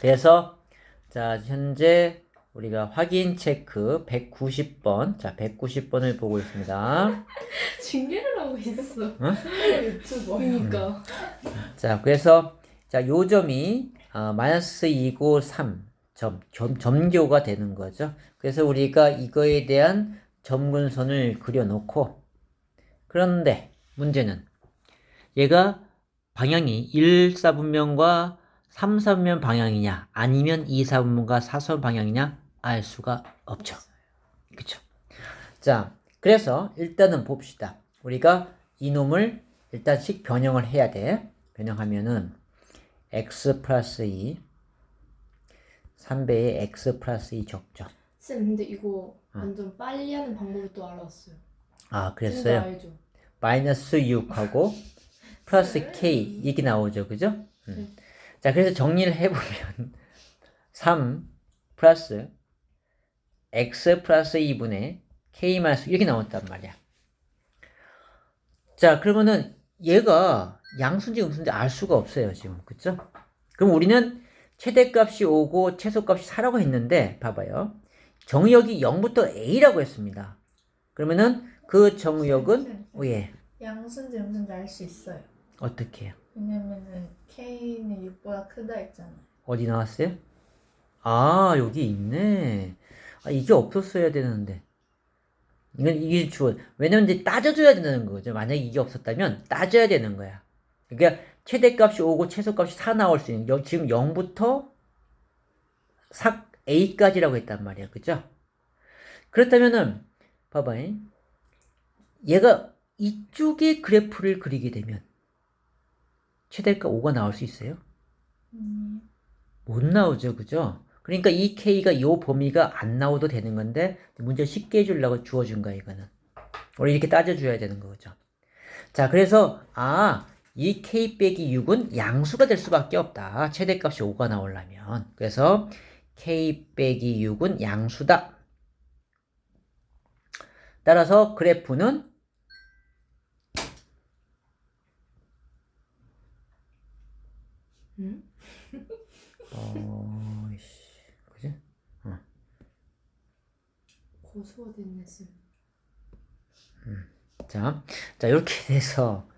그래서 자, 현재 우리가 확인 체크 190번. 자, 190번을 보고 있습니다. 징계를 하고 있어. 응? 유튜버. 그러니까. 자, 그래서 자, 요 점이 마이너스 2고 3점 점교가 되는 거죠. 그래서 우리가 이거에 대한 점근선을 그려놓고, 그런데 문제는 얘가 방향이 1, 4분면과 3, 4분면 방향이냐 아니면 2, 4분면과 4, 4분 방향이냐 알 수가 없죠. 그쵸? 자, 그래서 일단은 봅시다. 우리가 이놈을 일단씩 변형을 해야 돼. 변형하면은 x 플러스 2 3배의 x 플러스 2 적죠. 쌤, 근데 이거 완전 빨리 하는 방법을 또 알았어요. 아, 쌤도 그랬어요? 알죠? 마이너스 6하고 플러스 k 이게 나오죠. 그죠? 자, 그래서 정리를 해보면 3 플러스 x 플러스 2분의 k 마이너스 이렇게 나왔단 말이야. 자, 그러면은 얘가 양수인지 음수인지 알 수가 없어요, 지금. 그쵸? 그럼 우리는 최대값이 5고 최소값이 4라고 했는데, 봐봐요. 정의역이 0부터 a라고 했습니다. 그러면은 그 정의역은, 예, 양수인지 음수인지 알 수 있어요. 어떻게 해요? 왜냐면은 K는 6보다 크다 했잖아요. 어디 나왔어요? 아, 여기 있네. 아, 이게 없었어야 되는데. 이게 주어. 왜냐면 이제 따져줘야 되는 거죠. 만약에 이게 없었다면 따져야 되는 거야. 그러니까 최대값이 5고 최소값이 4 나올 수 있는, 지금 0부터 4a까지라고 했단 말이야. 그죠? 그렇다면은 봐봐. 얘가 이쪽에 그래프를 그리게 되면 최대값 5가 나올 수 있어요? 못 나오죠. 그죠? 그러니까 이 k가 요 범위가 안 나오도 되는 건데 문제 쉽게 해주려고 주어준 거야. 이거는 우리 이렇게 따져줘야 되는 거죠. 자, 그래서 이 k 빼기 6은 양수가 될 수밖에 없다. 최대값이 5가 나오려면. 그래서 k 빼기 6은 양수다. 따라서 그래프는 그지? 고소가 됐네, 쌤. 자, 이렇게 돼서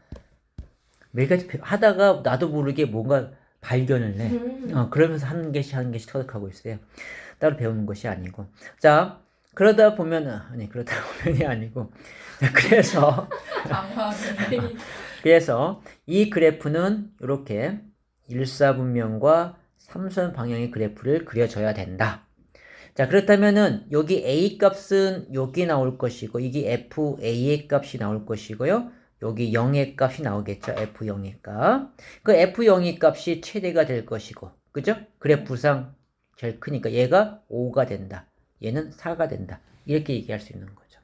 매일같이 하다가 나도 모르게 뭔가 발견을 해. 그러면서 한 개씩 터득하고 있어요. 따로 배우는 것이 아니고. 자, 그러다 보면은, 그러다 보면이 아니고. 자, 그래서 이 그래프는 이렇게 1사분면과 3선 방향의 그래프를 그려줘야 된다. 자, 그렇다면은 여기 a 값은 여기 나올 것이고, 이게 f(a)의 값이 나올 것이고요. 여기 0의 값이 나오겠죠. f0의 값. 그 f0의 값이 최대가 될 것이고, 그죠? 그래프상 제일 크니까 얘가 5가 된다. 얘는 4가 된다. 이렇게 얘기할 수 있는 거죠.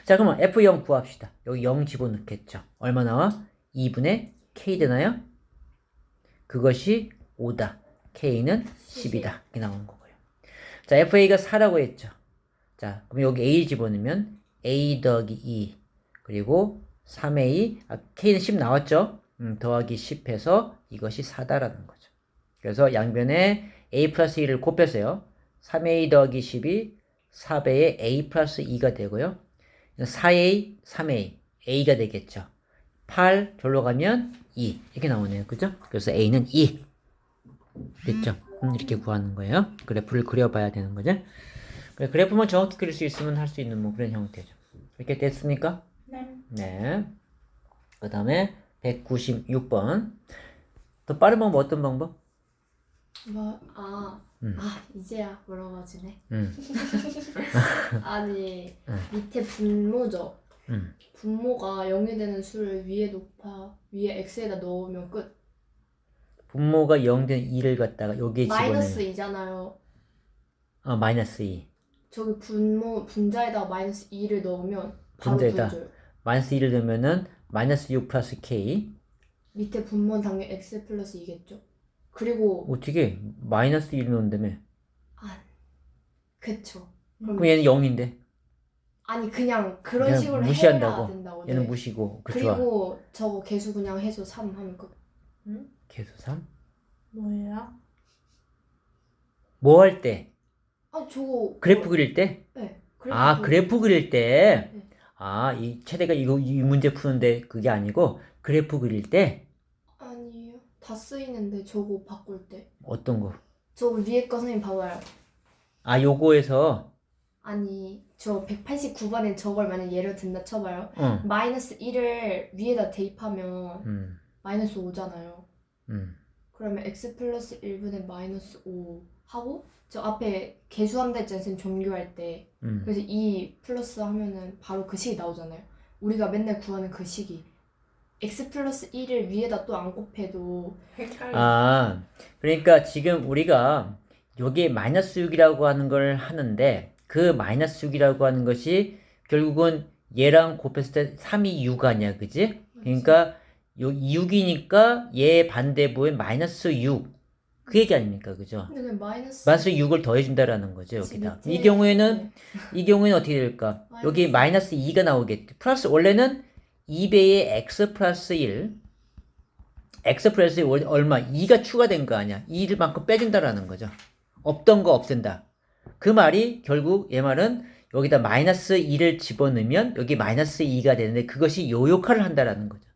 자, 그러면 f0 구합시다. 여기 0 집어넣겠죠. 얼마 나와? 2분의 k 되나요? 그것이 5다. k는 10이다. 이렇게 나오는 거고요. 자, fa가 4라고 했죠. 자, 그럼 여기 a 집어넣으면 a 더하기 2 그리고 3a, k는 10 나왔죠? 더하기 10 해서 이것이 4다라는 거죠. 그래서 양변에 a 플러스 2를 곱해서요. 3a 더하기 10이 4배의 a 플러스 2가 되고요. 4a, 3a, a가 되겠죠. 8, 절로 가면 2 이렇게 나오네요. 그죠? 그래서 a는 2 됐죠? 이렇게 구하는 거예요. 그래프를 그려봐야 되는 거죠. 그래프만 정확히 그릴 수 있으면 할 수 있는 뭐 그런 형태죠. 이렇게 됐습니까? 네. 그 다음에 196번. 더 빠른 방법 어떤 방법? 이제야 물어봐지네. 음. 아니, 밑에 분모죠. 분모가 0이 되는 수를 위에 x에다 넣으면 끝. 분모가 0된 2를 갖다가 여기에 집어넣으면 마이너스 2잖아요. 마이너스 2. 저기 분자에다가 마이너스 2를 넣으면 바로 분자에다 구해줘요. 마이너스 2를 넣으면은 마이너스 6 플러스 k. 밑에 분모는 당연히 x 플러스 2겠죠. 그리고 어떻게 마이너스 1 넣는다며? 그쵸. 그럼 얘는 0인데. 아니 그냥 그런 그냥 식으로 무시한다고. 해야 된다고. 얘는 네. 무시고. 그리고 저거 개수 그냥 해서 3 하면 끝. 개수 3? 뭐예요? 뭐 할 때? 아 저거 그래프 그릴 때? 네. 아, 그래프 그릴 때? 네. 아, 이 최대가 이 문제 푸는데 그게 아니고 그래프 그릴 때? 아니에요. 다 쓰이는데 저거 바꿀 때. 어떤 거? 저거 위에 거 선생님 봐봐요. 아, 요거에서 아니 저 189번에 저걸 만약 예를 든다 쳐봐요. 어. 마이너스 1을 위에다 대입하면 음. 마이너스 5잖아요. 음. 그러면 x 플러스 1분의 마이너스 5 하고 저 앞에 개수한다 했잖아요. 선생님 종교할 때. 음. 그래서 2 플러스 하면은 바로 그 식이 나오잖아요. 우리가 맨날 구하는 그 식이. x 플러스 1을 위에다 또 안 곱해도 헷갈려. 아, 그러니까 지금 우리가 여기에 마이너스 6이라고 하는 걸 하는데 그 마이너스 6이라고 하는 것이 결국은 얘랑 곱했을 때 3이 6 아니야, 그지? 그러니까 요 6이니까 얘 반대부에 마이너스 6. 그 얘기 아닙니까, 그죠? 근데 그냥 마이너스 마이너스 6을 더해준다라는 거죠, 그치, 여기다. 밑에- 이 경우에는 네. 이 경우에는 어떻게 될까? 여기 마이너스 2가 나오겠지. 플러스 원래는 2배의 x 플러스 1. x 플러스 1 얼마? 2가 추가된 거 아니야. 2를 빼준다라는 거죠. 없던 거 없앤다. 그 말이 결국 얘 말은 여기다 마이너스 2를 집어넣으면 여기 마이너스 2가 되는데 그것이 요 역할을 한다라는 거죠.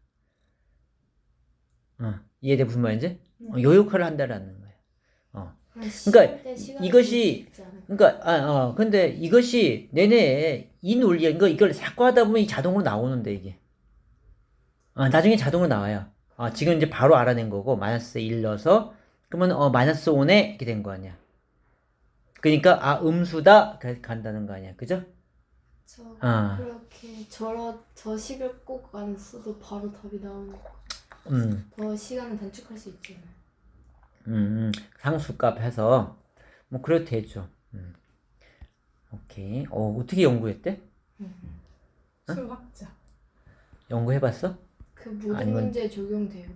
이해돼 무슨 말인지? 요 역할을 한다라는 거예요. 그러니까 이것이 근데 이것이 내내 이 논리 이걸 자꾸 하다 보면 자동으로 나오는데 이게 나중에 자동으로 나와요. 지금 이제 바로 알아낸 거고 마이너스 1 넣어서 그러면 마이너스 5네 이렇게 된 거 아니야. 그러니까 음수다 그래서 간다는 거 아니야, 그죠? 저 그렇게 저 식을 꼭 안 써도 바로 답이 나오니까 더 시간을 단축할 수 있잖아요. 상수값 해서 뭐 그래도 되죠. 오케이. 어떻게 연구했대? 수학자. 연구해봤어? 그 모든 아니면- 문제에 적용돼요.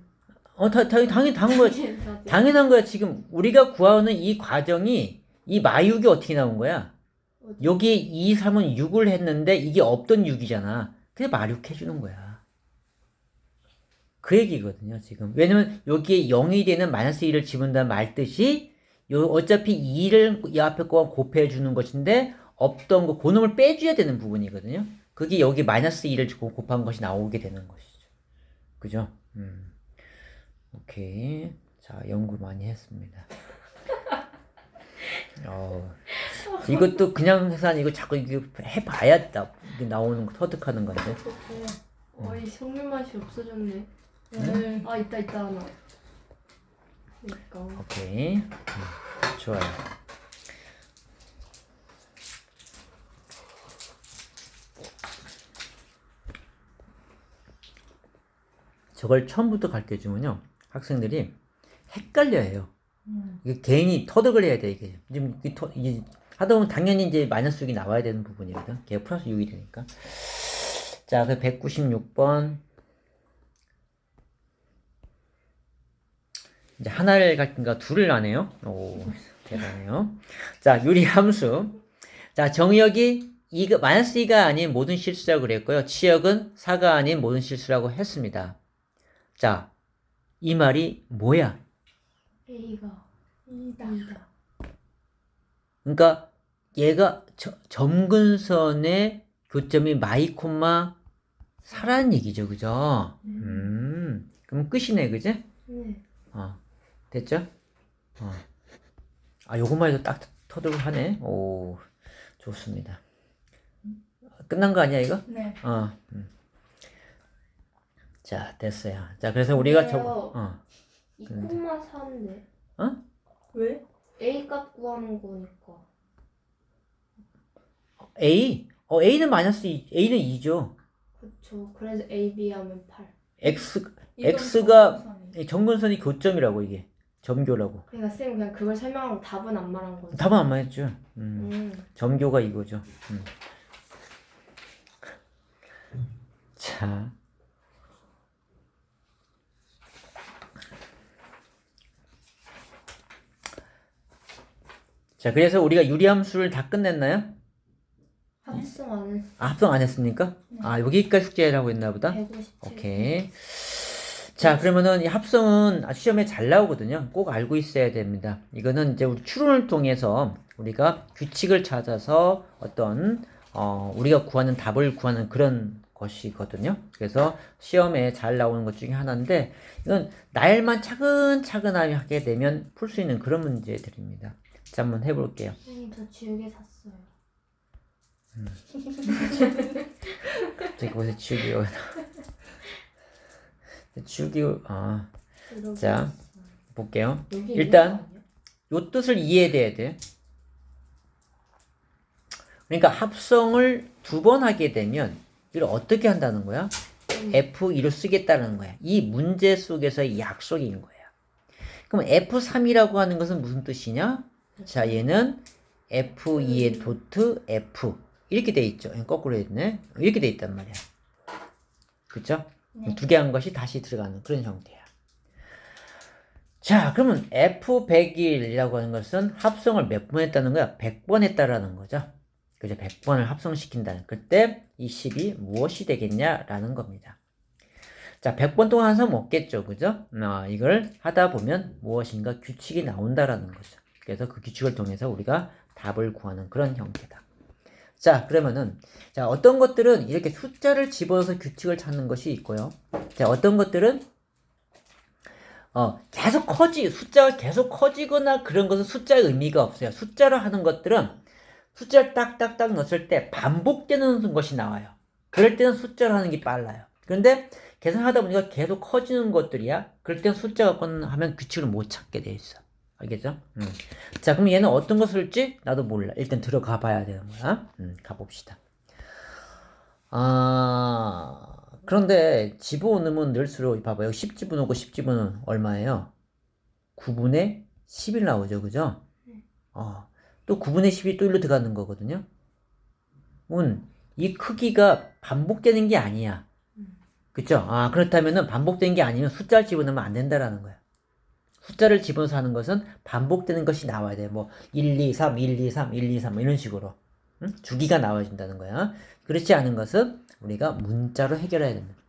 당연한 거야. 지금 우리가 구하는 이 과정이 이 마육이 어떻게 나온 거야? 여기 2, 3은 6을 했는데 이게 없던 6이잖아. 그래서 마육 해주는 거야. 그 얘기거든요, 지금. 왜냐면 여기에 0이 되는 마이너스 2를 집은다 말듯이 어차피 2를 이 앞에 거와 곱해주는 것인데 없던 거, 그놈을 빼줘야 되는 부분이거든요. 그게 여기 마이너스 2를 곱한 것이 나오게 되는 것이죠. 그죠? 오케이. 자, 연구 많이 했습니다. 이것도 그냥 해서 아니고 자꾸 이거 해봐야 이게 나오는 거 터득하는 건데. 이 성물 맛이 없어졌네. 있다 하나. 그러니까. 오케이. 좋아요. 저걸 처음부터 가르쳐 주면요, 학생들이 헷갈려해요. 이게 괜히 터득을 해야 돼, 이게. 지금 이게 하다 보면 당연히 이제 마이너스 6이 나와야 되는 부분이거든. 걔가 플러스 6이 되니까. 자, 그 196번. 이제 하나를 갈든가 둘을 나네요. 오, 대단해요. 자, 유리함수. 자, 정의역이 마이너스 2가 아닌 모든 실수라고 그랬고요. 치역은 4가 아닌 모든 실수라고 했습니다. 자, 이 말이 뭐야? A가 2다. 그러니까 얘가 점근선의 교점이 마이 콤마 4라는 얘기죠, 그죠? 그럼 끝이네, 그지? 네. 됐죠? 요것만 해도 딱 터득을 하네. 오, 좋습니다. 끝난 거 아니야, 이거? 네. 자, 됐어요. 자, 그래서 우리가 근데요. 저거, 2,4인데 왜? A 값 구하는 거니까. A? A는 마이너스 2, A는 2죠. 그쵸. 그래서 A, B 하면 8. 이건 X가 정근선이. 정근선이 교점이라고, 이게. 점교라고. 그러니까 쌤 그냥 그걸 설명하고 답은 안 말한 거죠. 답은 안 맞았죠. 점교가 이거죠. 자. 자, 그래서 우리가 유리함수를 다 끝냈나요? 합성 안 했어. 합성 안 했습니까? 여기까지 숙제라고 했나 보다. 157. 오케이. 자, 그러면은 이 합성은 시험에 잘 나오거든요. 꼭 알고 있어야 됩니다. 이거는 이제 우리 추론을 통해서 우리가 규칙을 찾아서 어떤 우리가 구하는 답을 구하는 그런 것이거든요. 그래서 시험에 잘 나오는 것 중에 하나인데 이건 날만 차근차근하게 하게 되면 풀 수 있는 그런 문제들입니다. 자, 한번 해볼게요. 선생님 저 지우개 샀어요. 저기 보세요. 지우개 여기 지우개 이러고 자, 있어요. 볼게요. 여기 일단 있는 거 아니야? 요 뜻을 이해돼야 돼. 그러니까 합성을 두 번 하게 되면 이걸 어떻게 한다는 거야? F2로 쓰겠다는 거야. 이 문제 속에서의 약속인 거야. 그럼 F3이라고 하는 것은 무슨 뜻이냐? 자, 얘는 F2의 도트 F 이렇게 돼 있죠. 거꾸로 했네. 이렇게 돼 있단 말이야. 그쵸? 네. 두 개 한 것이 다시 들어가는 그런 형태야. 자, 그러면 F101이라고 하는 것은 합성을 몇 번 했다는 거야? 100번 했다라는 거죠. 그죠? 100번을 합성시킨다는. 그때 이 10이 무엇이 되겠냐라는 겁니다. 자, 100번 동안 한 사람 없겠죠. 그죠? 이걸 하다 보면 무엇인가 규칙이 나온다라는 거죠. 그래서 그 규칙을 통해서 우리가 답을 구하는 그런 형태다. 자, 그러면은, 자, 어떤 것들은 이렇게 숫자를 집어넣어서 규칙을 찾는 것이 있고요. 자, 어떤 것들은, 숫자가 계속 커지거나 그런 것은 숫자의 의미가 없어요. 숫자로 하는 것들은 숫자를 딱딱딱 넣었을 때 반복되는 것이 나와요. 그럴 때는 숫자로 하는 게 빨라요. 그런데 계산하다 보니까 계속 커지는 것들이야. 그럴 때는 숫자 갖고는 하면 규칙을 못 찾게 돼 있어. 알겠죠? 자, 그럼 얘는 어떤 거 쓸지 나도 몰라. 일단 들어가 봐야 되는 거야. 가봅시다. 그런데 집어넣으면 넣을수록 봐봐요. 10 집어넣고 10 집어넣으면 얼마예요? 9분의 11 나오죠. 그죠? 또 9분의 10이 또 일로 들어가는 거거든요. 이 크기가 반복되는 게 아니야. 그쵸? 그렇다면은 반복되는 게 아니면 숫자를 집어넣으면 안 된다라는 거야. 숫자를 집어넣어서 하는 것은 반복되는 것이 나와야 돼. 뭐, 1, 2, 3, 1, 2, 3, 1, 2, 3, 이런 식으로. 주기가 나와준다는 거야. 그렇지 않은 것은 우리가 문자로 해결해야 됩니다.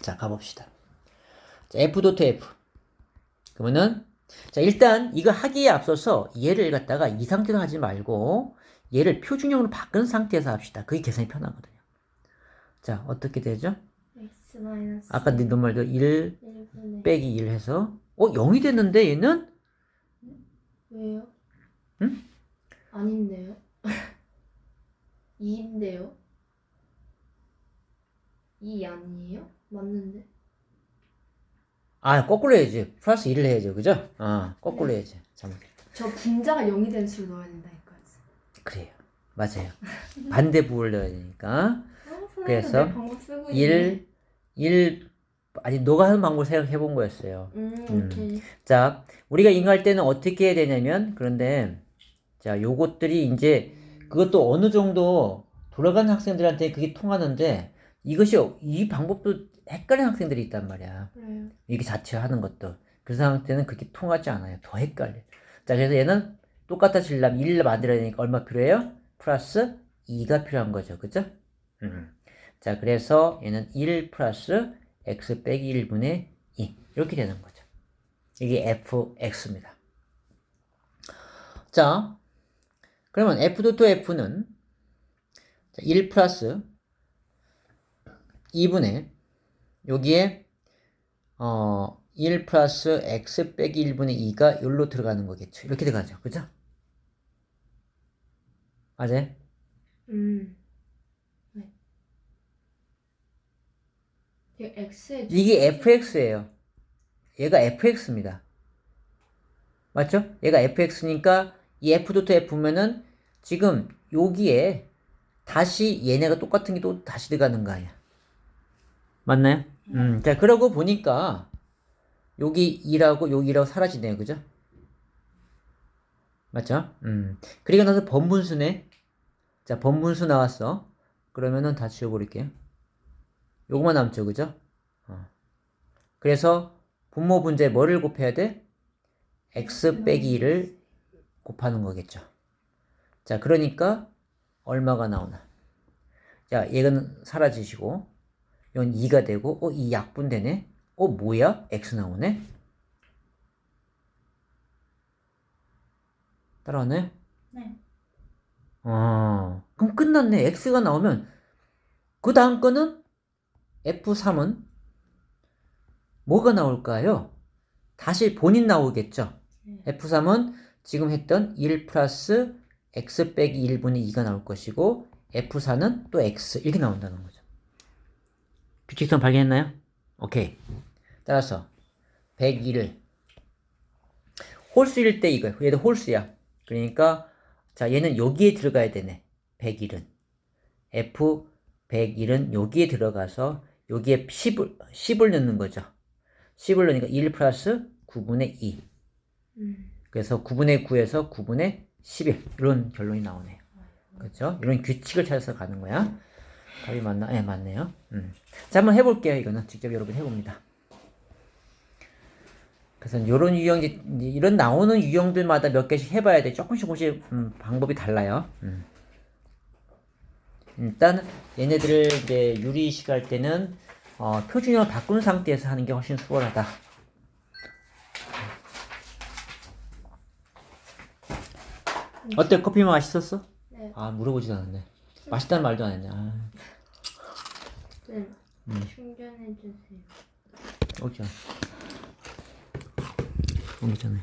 자, 가봅시다. 자, F.F. 그러면은, 자, 일단 이거 하기에 앞서서 얘를 갖다가 이 상태로 하지 말고 얘를 표준형으로 바꾼 상태에서 합시다. 그게 계산이 편하거든요. 자, 어떻게 되죠? X 마이너스 아까 너 말대로 1 1분의 빼기 1 해서 0이 됐는데 얘는? 왜요? 응? 아닌데요? 2인데요? 2 아니에요? 맞는데? 거꾸로 해야지. 플러스 1을 해야죠. 그죠? 거꾸로 해야지. 잘못. 저 분자가 0이 된 수를 넣어야 된다니까요. 그래요. 맞아요. 반대 부호를 넣어야 되니까. 그래서 방법 쓰고 1, 아니, 너가 하는 방법을 생각해 본 거였어요. 오케이. 자, 우리가 이거 할 때는 어떻게 해야 되냐면, 그런데, 자, 요것들이 이제, 그것도 어느 정도 돌아가는 학생들한테 그게 통하는데, 이 방법도 헷갈리는 학생들이 있단 말이야. 그래요. 이게 자체하는 것도. 그 상태는 그렇게 통하지 않아요. 더 헷갈려. 자, 그래서 얘는 똑같아지려면 1을 만들어야 되니까 얼마 필요해요? 플러스 2가 필요한 거죠. 그죠? 자, 그래서 얘는 1 플러스 x 빼기 1분의 2. 이렇게 되는 거죠. 이게 fx입니다. 자, 그러면 f.f는 1 플러스 2분의 여기에 1 플러스 x 빼기 1분의 2가 여기로 들어가는 거겠죠. 이렇게 들어가죠. 그죠? 맞아요? 네. 이게 fx예요. 얘가 fx입니다. 맞죠? 얘가 fx니까 이 f.f면은 지금 여기에 다시 얘네가 똑같은 게 또 다시 들어가는 거 아니야. 맞나요? 자, 그러고 보니까 여기 2라고 여기 2라고 사라지네요. 그죠? 맞죠? 그리고 나서 번분수네. 자, 번분수 나왔어. 그러면은 다 지워버릴게요. 요거만 남죠. 그죠? 그래서 분모 분자에 뭐를 곱해야 돼? x 빼기 2를 곱하는 거겠죠. 자, 그러니까 얼마가 나오나? 자, 얘는 사라지시고 이건 2가 되고 이 약분되네. 뭐야? X 나오네? 따라왔나요? 네. 그럼 끝났네. X가 나오면 그 다음 거는 F3은 뭐가 나올까요? 다시 본인 나오겠죠. 네. F3은 지금 했던 1 플러스 X 빼기 1분의 2가 나올 것이고 F4는 또 X 이렇게 나온다는 거죠. 규칙성 발견했나요? 오케이. 따라서 101을 홀수일 때 이거야. 얘도 홀수야. 그러니까 자 얘는 여기에 들어가야 되네. 101은 F 101은 여기에 들어가서 여기에 10을 넣는 거죠. 10을 넣으니까 1 플러스 9분의 2. 그래서 9분의 9에서 9분의 11 이런 결론이 나오네요. 그렇죠? 이런 규칙을 찾아서 가는 거야. 답이 맞나? 네, 맞네요. 자, 한번 해볼게요. 이거는 직접 여러분 해봅니다. 그래서 이런 유형, 이런 나오는 유형들마다 몇 개씩 해봐야 돼. 조금씩 방법이 달라요. 일단 얘네들을 이제 유리식 할 때는 표준형을 바꾼 상태에서 하는 게 훨씬 수월하다. 어때? 커피 맛있었어? 네. 아, 물어보지도 않았네. 맛있다는 말도 안 했네. 아, 네. 충전해 주세요. 오죠. 여기 있잖아요.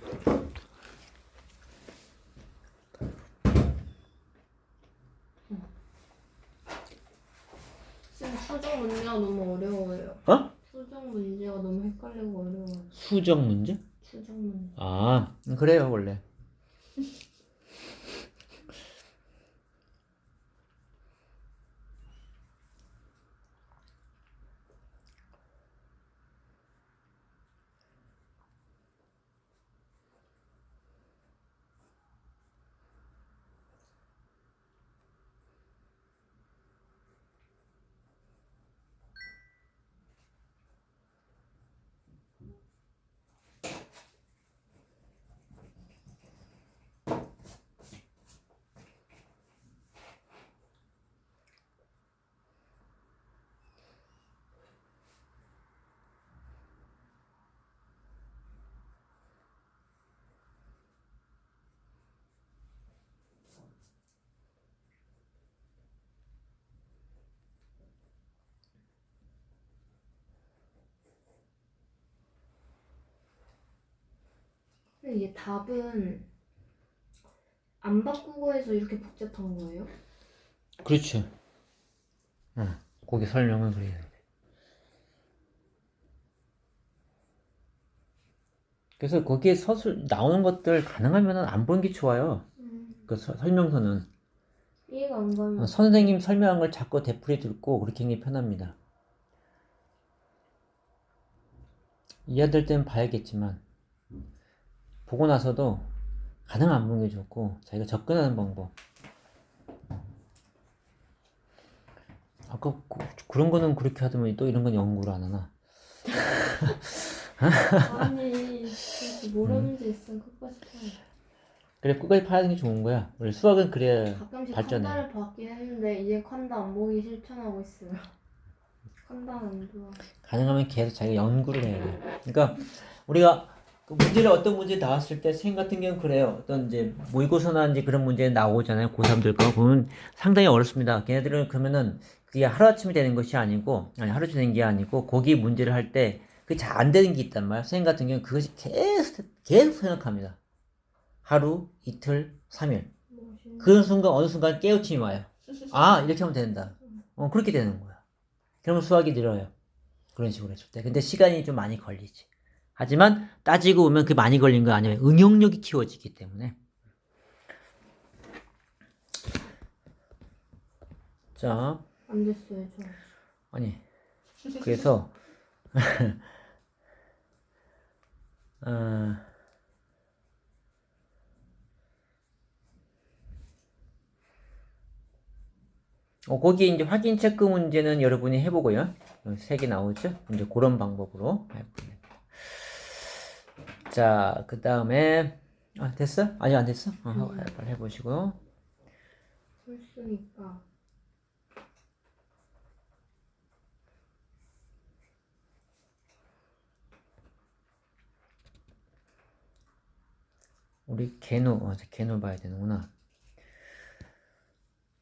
지금 수정 문제가 너무 어려워요. 어? 수정 문제가 너무 헷갈리고 어려워요. 수정 문제? 수정 문제. 아, 그래요, 원래. 근데 이게 답은 안 바꾸고 해서 이렇게 복잡한 거예요? 그렇죠. 거기 설명은 그래야 돼. 그래서 거기에 서술 나오는 것들 가능하면 안 보는 게 좋아요. 그 설명서는 이해가 안 가면 선생님 설명한 걸 자꾸 되풀이 듣고 그렇게 하는 게 편합니다. 이해될 때는 봐야겠지만 보고 나서도 가능 안 보는 게 좋고 자기가 접근하는 방법. 아까 그런 거는 그렇게 하더니 또 이런 건 연구를 안 하나. 아니 그래서 모르는지 있으면 끝까지 파요. 그래 끝까지 파는 게 좋은 거야. 원래 수학은 그래야 가끔씩 발전해. 칸다를 받긴 했는데 이제 칸다 안 보기 실천하고 있어요. 칸다는 안 좋아. 가능하면 계속 자기가 연구를 해야 돼. 그러니까 우리가 그 문제를 어떤 문제 나왔을 때 생 같은 경우는 그래요. 어떤 이제 모의고사나 이제 그런 문제 나오잖아요. 고3들 거 보면 상당히 어렵습니다. 걔네들은 그러면은 그게 하루아침에 되는 것이 아니고 아니 하루아침에 되는 게 아니고 거기 문제를 할 때 그게 잘 안 되는 게 있단 말이야. 선생님 같은 경우는 그것이 계속 생각합니다. 하루, 이틀, 3일. 그 순간 어느 순간 깨우침이 와요. 아 이렇게 하면 된다. 그렇게 되는 거야. 그러면 수학이 늘어요. 그런 식으로 했을 때. 근데 시간이 좀 많이 걸리지. 하지만 따지고 보면 그 많이 걸린 거 아니면 응용력이 키워지기 때문에. 자, 안 됐어요 저. 아니 그래서 거기 이제 확인 체크 문제는 여러분이 해보고요. 3개 나오죠? 이제 그런 방법으로 해봅니다. 자, 그 다음에 됐어? 아직 안 됐어? 빨리 해보시고. 홀수니까 우리 개노 봐야 되는구나.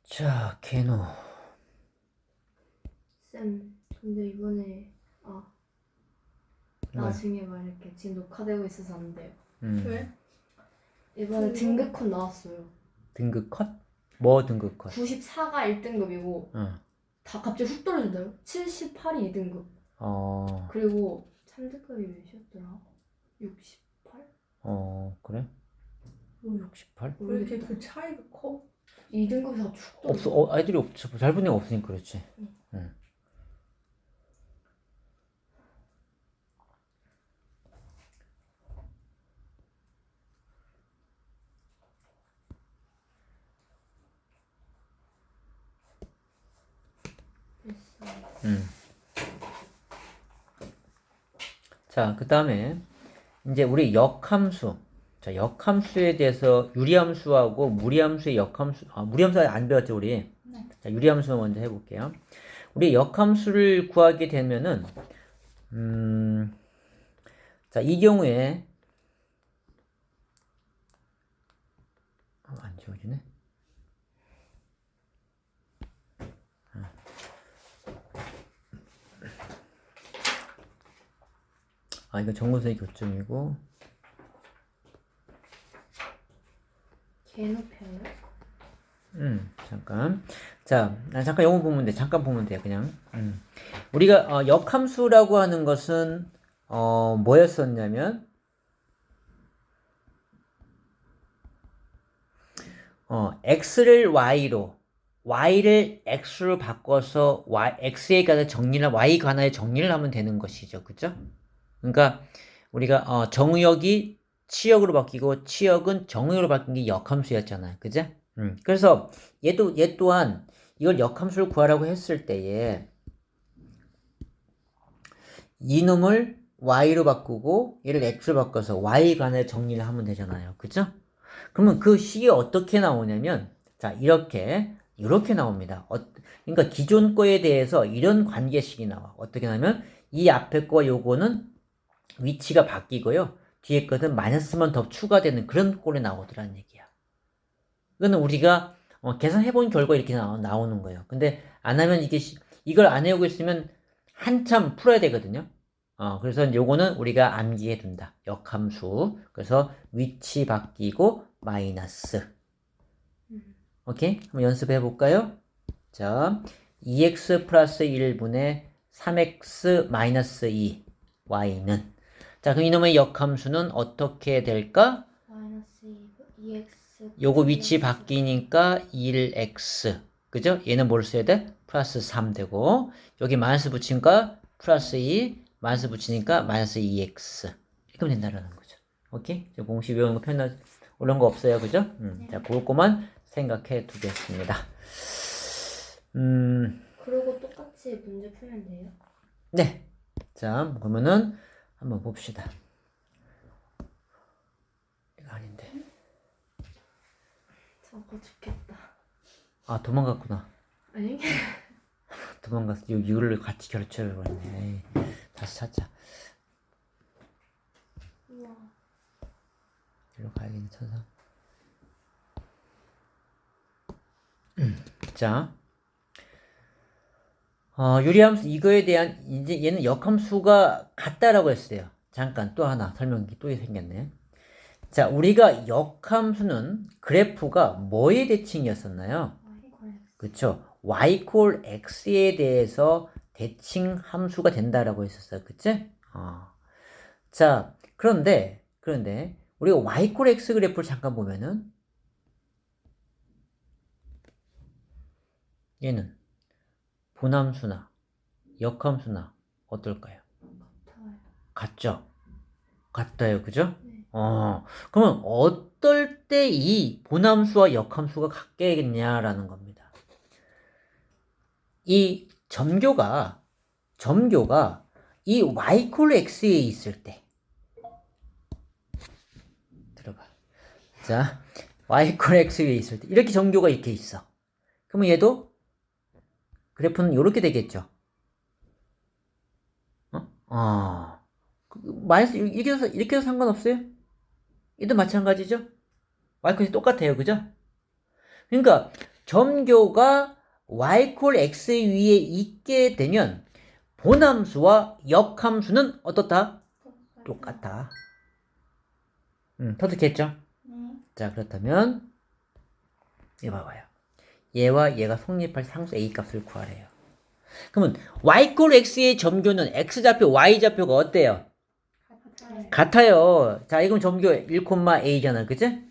자, 개노. 쌤, 근데 이번에 나중에 말할게. 지금 녹화되고 있어서 안 돼요. 왜? 이번에 등급 컷 나왔어요. 등급 컷? 뭐 등급 컷? 94가 1등급이고 어. 다 갑자기 훅 떨어진다요. 78이 2등급. 그리고 3등급이 몇이었더라? 68? 그래? 뭐야? 68? 왜 이렇게 그 차이가 커? 2등급이 다쭉 떨어져. 없어. 아이들이 없어. 잘 보는 애가 없으니까 그렇지. 응. 자, 그 다음에 이제 우리 역함수. 자, 역함수에 대해서 유리함수하고 무리함수의 역함수. 무리함수 안 배웠죠, 우리? 네. 자, 유리함수 먼저 해볼게요. 우리 역함수를 구하게 되면은, 자, 이 경우에, 안 지워지네. 이거 정근수의 교점이고, 개높여요? 잠깐. 자, 잠깐 영어 보면 돼. 잠깐 보면 돼요, 그냥. 우리가, 역함수라고 하는 것은, 뭐였었냐면, x를 y로, y를 x로 바꿔서 x에 관한 정리를, y 관한에 정리를 하면 되는 것이죠. 그죠? 그러니까, 우리가, 정의역이 치역으로 바뀌고, 치역은 정의역으로 바뀐 게 역함수였잖아요. 그죠? 그래서, 얘 또한, 이걸 역함수를 구하라고 했을 때에, 이놈을 y로 바꾸고, 얘를 x로 바꿔서 y 관한에 정리를 하면 되잖아요. 그죠? 그러면 그 식이 어떻게 나오냐면, 자, 이렇게 나옵니다. 그러니까 기존 거에 대해서 이런 관계식이 나와. 어떻게 나오면, 이 앞에 거 요거는 위치가 바뀌고요. 뒤에 거는 마이너스만 더 추가되는 그런 꼴이 나오더라는 얘기야. 이거는 우리가 계산해본 결과 이렇게 나오는 거예요. 근데 안 하면 이걸 안 외우고 있으면 한참 풀어야 되거든요. 그래서 요거는 우리가 암기해 둔다. 역함수. 그래서 위치 바뀌고 마이너스. 오케이? 한번 연습해 볼까요? 자, 2x 플러스 1분의 3x 마이너스 2 y는, 자, 그럼 이놈의 역함수는 어떻게 될까? 마이너스 2x. 요거 위치 바뀌니까 1x. 그죠? 얘는 뭘 써야 돼? 플러스 3 되고, 여기 마이너스 붙이니까 플러스 2, 마이너스 붙이니까 마이너스 2x. 이렇게 하면 된다는 거죠. 오케이? 공식 외우는 거 편 올라온 거 없어요. 그죠? 자, 그것만 생각해 두겠습니다. 그리고 똑같이 문제 풀면 돼요? 네. 자, 그러면은 한번 봅시다. 이거 아닌데. 저거 죽겠다. 도망갔구나. 아니? 도망갔어. 이거를 같이 결제를 했네. 다시 찾자. 우와. 이리로 가야겠네, 천사. 자, 유리함수 이거에 대한 이제 얘는 역함수가 같다라고 했어요. 잠깐 또 하나 설명이 또 생겼네. 자, 우리가 역함수는 그래프가 뭐의 대칭이었었나요? 그쵸? y 콜 x에 대해서 대칭 함수가 된다라고 했었어요. 그치? 자, 그런데 우리가 y 콜 x 그래프를 잠깐 보면은 얘는 분함수나 역함수나 어떨까요? 같죠? 같아요. 그죠? 네. 그러면 어떨 때 이 분함수와 역함수가 같겠냐라는 겁니다. 이 점교가 이 y 콜 x에 있을 때 들어봐. 자, y 콜 x에 있을 때 이렇게 점교가 이렇게 있어. 그러면 얘도 그래프는 이렇게 되겠죠. 마이너스 이렇게 해서 상관없어요? 얘도 마찬가지죠? y콜 똑같아요. 그죠? 그러니까 점교가 y콜 x 위에 있게 되면 본함수와 역함수는 어떻다? 똑같다. 터득했죠? 자, 그렇다면 이거 봐봐요. 얘와 얘가 성립할 상수 a 값을 구하래요. 그러면 y꼴 x의 점교는 x좌표, y좌표가 어때요? 같아요. 자, 이건 점교 1,a잖아. 그치?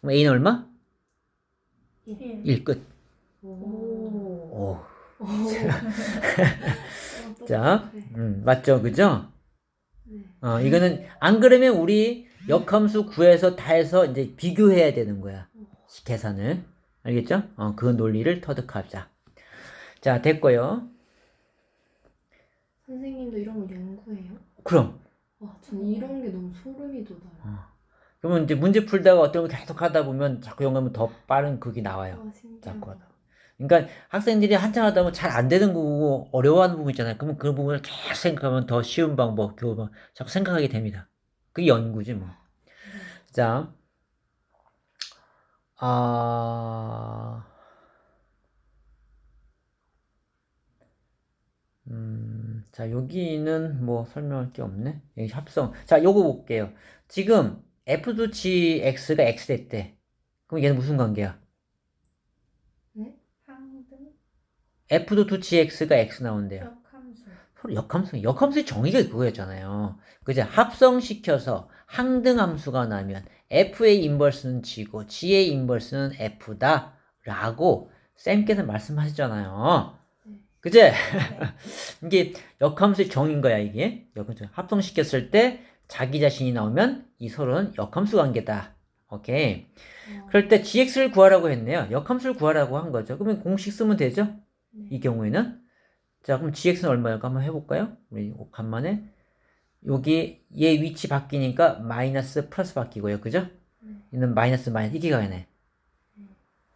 그럼 a는 얼마? 1 끝. 오. 오. 오. 자, 맞죠? 그죠? 네. 이거는 안 그러면 우리 역함수 구해서 다 해서 이제 비교해야 되는 거야. 계산을. 알겠죠? 그 논리를 터득하자. 자, 됐고요. 선생님도 이런 거 연구해요? 그럼. 와, 전 이런 게 너무 소름이 돋아요. 그러면 이제 문제 풀다가 어떤 거 계속 하다 보면 자꾸 영감은 더 빠른 그게 나와요. 와, 신기하다. 자꾸 하다. 그러니까 학생들이 한참 하다 보면 잘 안 되는 거고 어려워하는 부분 있잖아요. 그러면 그 부분을 계속 생각하면 더 쉬운 방법, 교본 자꾸 생각하게 됩니다. 그게 연구지 뭐. 자, 자, 여기는 뭐 설명할 게 없네. 여기 합성. 자, 요거 볼게요. 지금 F2치 X가 X 됐대. 그럼 얘는 무슨 관계야? F2치 X가 X 나온대요. 역함수. 서로 역함수의 정의가 그거였잖아요. 그죠? 합성시켜서 항등함수가 나면 F의 인버스는 G고 G의 인버스는 F다 라고 쌤께서 말씀하셨잖아요. 그제? 이게 역함수의 정의인 거야, 이게. 합성시켰을 때 자기 자신이 나오면 이 서로는 역함수 관계다. 오케이. 그럴 때 gx를 구하라고 했네요. 역함수를 구하라고 한 거죠. 그러면 공식 쓰면 되죠? 이 경우에는. 자, 그럼 gx는 얼마일까? 한번 해볼까요? 우리 간만에. 여기 얘 위치 바뀌니까 마이너스 플러스 바뀌고요. 그죠? 얘는 마이너스 이게 가네.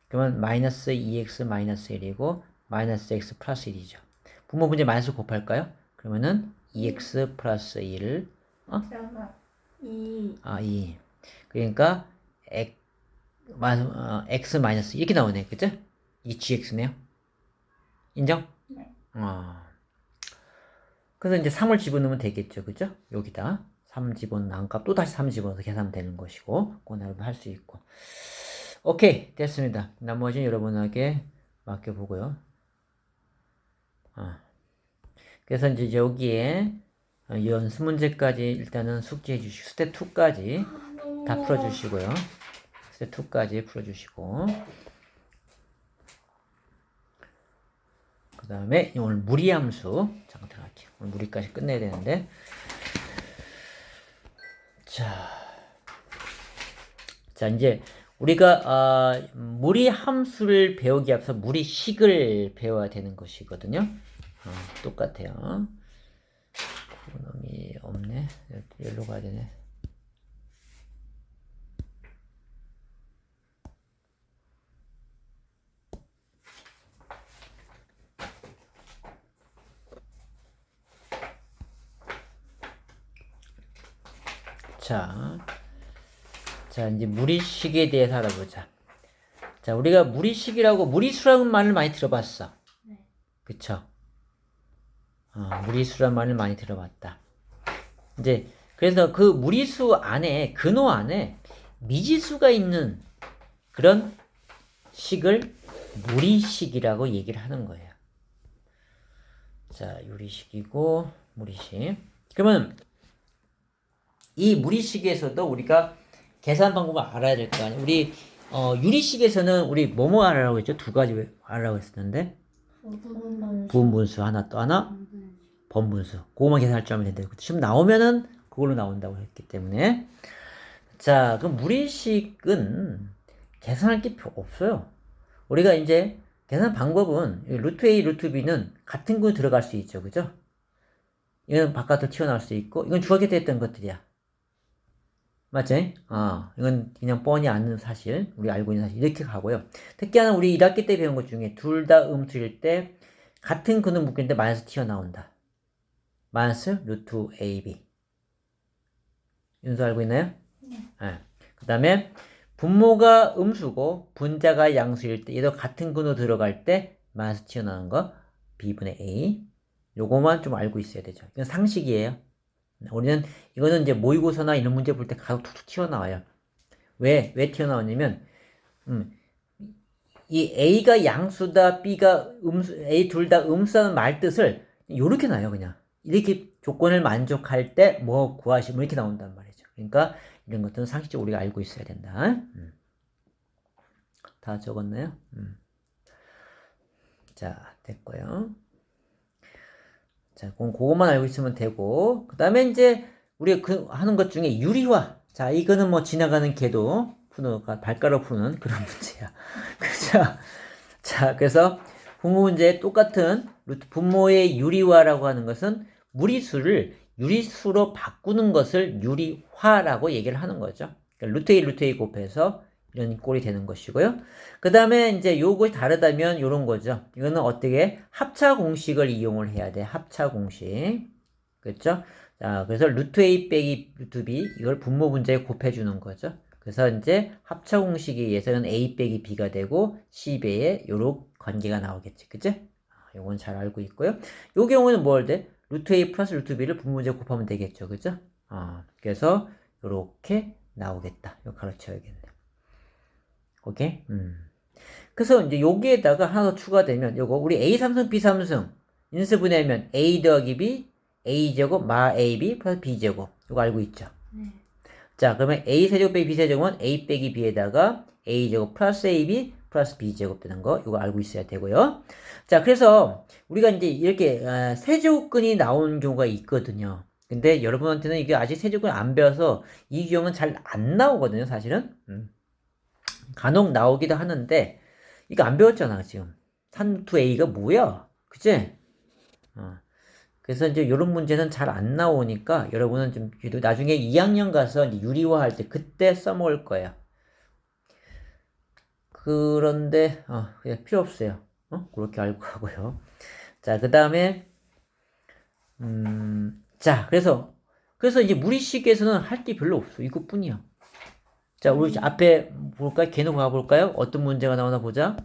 그러면 마이너스 2x 마이너스 1이고 마이너스 x 플러스 1이죠. 분모 분제 마이너스 곱할까요? 그러면은 2x 플러스 1을 2. 그러니까 x 마이너스 이렇게 나오네. 그죠? 이 gx네요. 인정? 네. 그래서 이제 3을 집어넣으면 되겠죠. 그죠? 여기다 3 집어넣은 값 또 다시 3 집어넣어서 계산하면 되는 것이고 그건 할 수 있고. 오케이, 됐습니다. 나머지는 여러분에게 맡겨보고요. 그래서 이제 여기에 연습 문제까지 일단은 숙지해 주시고 스텝 2까지 다 풀어주시고요. 스텝 2까지 풀어주시고 그 다음에 오늘 무리함수 잠깐 들어갈게요. 오늘 무리까지 끝내야 되는데 자 이제 우리가 무리함수를 배우기 앞서 무리식을 배워야 되는 것이거든요. 똑같아요. 놈이 없네. 여기로 가야 되네. 자, 이제 무리식에 대해서 알아보자. 자, 우리가 무리식이라고 무리수라는 말을 많이 들어봤어. 네. 그쵸? 무리수란 말을 많이 들어봤다. 이제 그래서 그 무리수 안에 근호 안에 미지수가 있는 그런 식을 무리식이라고 얘기를 하는 거예요. 자, 유리식이고 무리식. 그러면 이 무리식에서도 우리가 계산 방법을 알아야 될 거 아니에요. 우리 유리식에서는 우리 뭐뭐 알아라고 했죠? 두 가지 알아라고 했었는데 부분분수 하나 또 하나 번분수. 그거만 계산할 줄 알면 된다. 시험 나오면은 그걸로 나온다고 했기 때문에 자, 그럼 무리식은 계산할 게 없어요. 우리가 이제 계산 방법은 루트 A, 루트 B는 같은 거 들어갈 수 있죠. 그죠? 이건 바깥으로 튀어나올 수 있고 이건 중학교 때 했던 것들이야. 맞지? 이건 그냥 뻔히 아는 사실, 우리 알고 있는 사실 이렇게 가고요. 특히나 우리 1학기 때 배운 것 중에 둘 다 음수일 때 같은 근을 묶일 때 마이너스 튀어나온다. 마이너스 루트 AB. 윤수 알고 있나요? 그 다음에 분모가 음수고 분자가 양수일 때 얘도 같은 근호 들어갈 때 마이너스 튀어나오는 거 b분의 a 요거만 좀 알고 있어야 되죠. 이건 상식이에요. 우리는 이거는 이제 모의고사나 이런 문제 볼 때 가로 툭툭 튀어나와요. 왜 튀어나오냐면 이 a가 양수다 b가 음수 a 둘 다 음수라는 말 뜻을 요렇게 놔요. 그냥 이렇게 조건을 만족할 때 뭐 구하시면 이렇게 나온단 말이죠. 그러니까 이런 것들은 상식적으로 우리가 알고 있어야 된다. 다 적었나요? 자, 됐고요. 자, 그거만 알고 있으면 되고, 그 다음에 이제 우리가 하는 것 중에 유리화. 자, 이거는 뭐 지나가는 개도 발가락 푸는 그런 문제야. 그죠? 자, 그래서 분모 문제에 똑같은 분모의 유리화라고 하는 것은 무리수를 유리수로 바꾸는 것을 유리화라고 얘기를 하는 거죠. 그러니까 루트 A, 루트 A 곱해서 이런 꼴이 되는 것이고요. 그 다음에 이제 요것이 다르다면 요런 거죠. 이거는 어떻게 합차 공식을 이용을 해야 돼. 합차 공식. 그렇죠? 자, 그래서 루트 A 빼기 루트 B 이걸 분모 분자에 곱해주는 거죠. 그래서 이제 합차 공식에 의해서는 A 빼기 B가 되고 C배에 요런 관계가 나오겠지. 그치? 요건 잘 알고 있고요. 요 경우는 뭘 돼? 루트 A 플러스 루트 B를 분모 분자에 곱하면 되겠죠. 그죠? 그래서 요렇게 나오겠다. 이거 가르쳐야겠네. 오케이? 그래서 이제 여기에다가 하나 더 추가되면 요거 우리 A3승 B3승 인수분해하면 A 더하기 B A제곱 마 AB 플러스 B제곱 이거 알고 있죠? 네. 자 그러면 A 세제곱 빼기 B세제곱은 A 빼기 B에다가 A제곱 플러스 AB 플러스 B제곱 되는 거 이거 알고 있어야 되고요. 자 그래서 우리가 이제 이렇게 세제곱근이 나오는 경우가 있거든요. 근데 여러분한테는 이게 아직 세제곱을 안 배워서 이 경우는 잘 안 나오거든요 사실은. 간혹 나오기도 하는데 이거 안 배웠잖아 지금. 산투 A가 뭐야? 그치? 그래서 이제 이런 문제는 잘 안 나오니까 여러분은 좀 나중에 2학년 가서 이제 유리화 할 때 그때 써먹을 거예요. 그런데 그냥 필요 없어요. 그렇게 알고 가고요. 자, 그 다음에 자, 그래서 이제 무리식에서는 할 게 별로 없어. 이것뿐이야. 자, 우리 앞에 볼까요? 개노 가볼까요? 어떤 문제가 나오나 보자.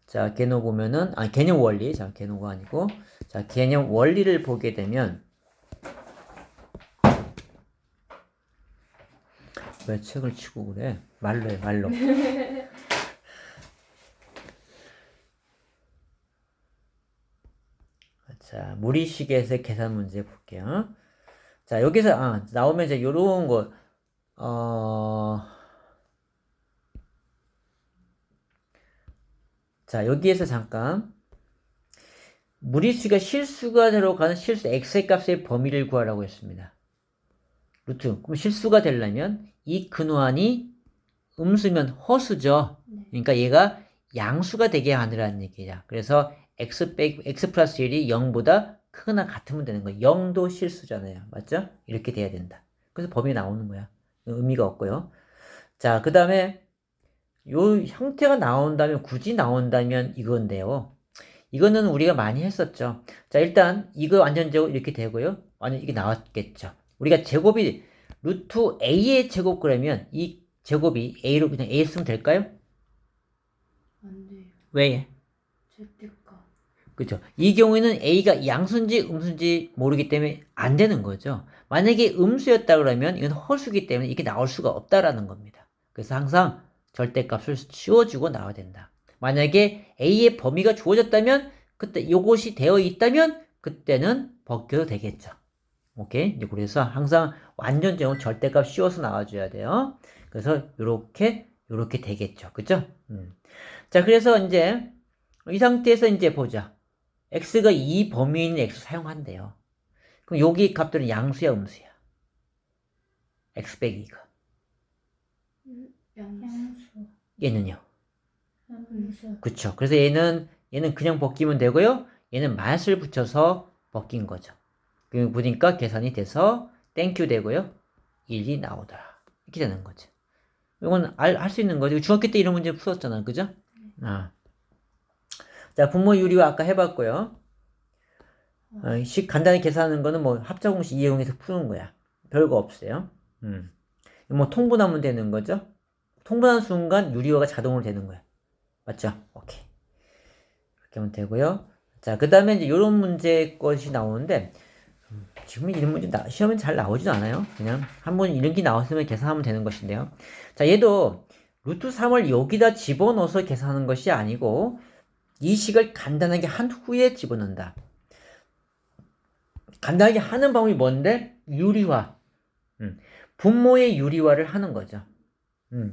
자, 개노 보면은, 개념 원리. 자, 개노가 아니고. 자, 개념 원리를 보게 되면, 왜 책을 치고 그래? 말로 해, 말로. 자, 무리식에서의 계산 문제 볼게요. 자, 여기서, 나오면 이제 요런 거, 자, 여기에서 잠깐 무리수가 실수가 들어가는 실수 x의 값의 범위를 구하라고 했습니다. 루트. 그럼 실수가 되려면 이 근호안이 음수면 허수죠. 그러니까 얘가 양수가 되게 하느라는 얘기야. 그래서 x 플러스 1이 0보다 크거나 같으면 되는 거야. 0도 실수잖아요. 맞죠? 이렇게 돼야 된다. 그래서 범위 나오는 거야. 의미가 없고요. 자, 그 다음에 요 형태가 나온다면 굳이 나온다면 이건데요. 이거는 우리가 많이 했었죠. 자, 일단 이거 완전 제곱 이렇게 되고요. 완전 이게 나왔겠죠. 우리가 제곱이 루트 a의 제곱 그러면 이 제곱이 a로 그냥 a 쓰면 될까요? 안 돼요. 왜? 절대값. 그렇죠. 이 경우에는 a가 양수인지 음수인지 모르기 때문에 안 되는 거죠. 만약에 음수였다 그러면 이건 허수기 때문에 이게 나올 수가 없다라는 겁니다. 그래서 항상 절대값을 씌워주고 나와야 된다. 만약에 a의 범위가 주어졌다면 그때 요것이 되어 있다면 그때는 벗겨도 되겠죠. 오케이? 이제 그래서 항상 완전 제곱 절대값 씌워서 나와줘야 돼요. 그래서 요렇게 되겠죠. 그죠? 자, 그래서 이제 이 상태에서 이제 보자. x가 이 범위인 x 사용한대요. 그럼 여기 값들은 양수야, 음수야? x 빼기 2가. 양수. 얘는요? 음수. 그쵸. 그래서 얘는 그냥 벗기면 되고요. 얘는 맛을 붙여서 벗긴 거죠. 그 보니까 계산이 돼서 땡큐 되고요. 1이 나오더라. 이렇게 되는 거죠. 이건 할 수 있는 거죠. 중학교 때 이런 문제 풀었잖아. 그죠? 자, 분모 유리화 아까 해봤고요. 간단히 계산하는 거는 뭐 합자공식 이용해서 푸는 거야. 별거 없어요. 뭐 통분하면 되는 거죠. 통분하는 순간 유리화가 자동으로 되는 거야. 맞죠? 오케이. 이렇게 하면 되고요. 자, 그 다음에 이제 이런 문제 것이 나오는데, 지금 이런 문제 시험에 잘 나오지도 않아요. 그냥 한번 이런 게 나왔으면 계산하면 되는 것인데요. 자, 얘도 루트 3을 여기다 집어넣어서 계산하는 것이 아니고, 이 식을 간단하게 한 후에 집어넣는다. 간단하게 하는 방법이 뭔데? 유리화. 분모의 유리화를 하는 거죠.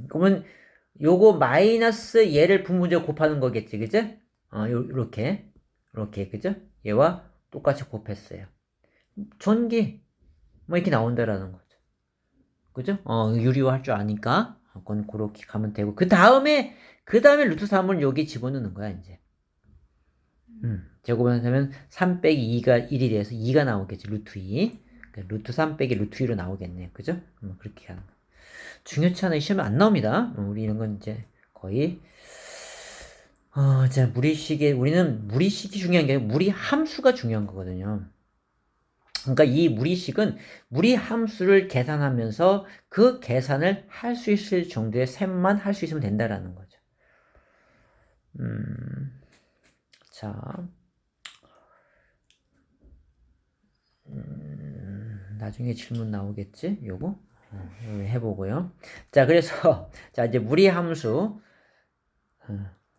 그러면 요거 마이너스 얘를 분모적으로 곱하는 거겠지, 그죠? 요렇게, 그죠? 얘와 똑같이 곱했어요. 전기, 뭐 이렇게 나온다라는 거죠. 그죠? 유리화 할 줄 아니까, 그건 그렇게 가면 되고, 그 다음에 루트 3을 여기 집어넣는 거야, 이제. 제곱하면 3 빼기 2가 1이 돼서 2가 나오겠지, 루트 2. 루트 3 빼기 루트 2로 나오겠네요. 그죠? 그렇게 하는 거. 중요치 않아요. 시험에 안 나옵니다. 우리 이런 건 이제 거의, 자, 우리는 무리식이 중요한 게 아니라 무리함수가 중요한 거거든요. 그러니까 이 무리식은 무리함수를 계산하면서 그 계산을 할 수 있을 정도의 셈만 할 수 있으면 된다라는 거죠. 자, 나중에 질문 나오겠지? 요거 해보고요. 자, 그래서 자 이제 무리함수,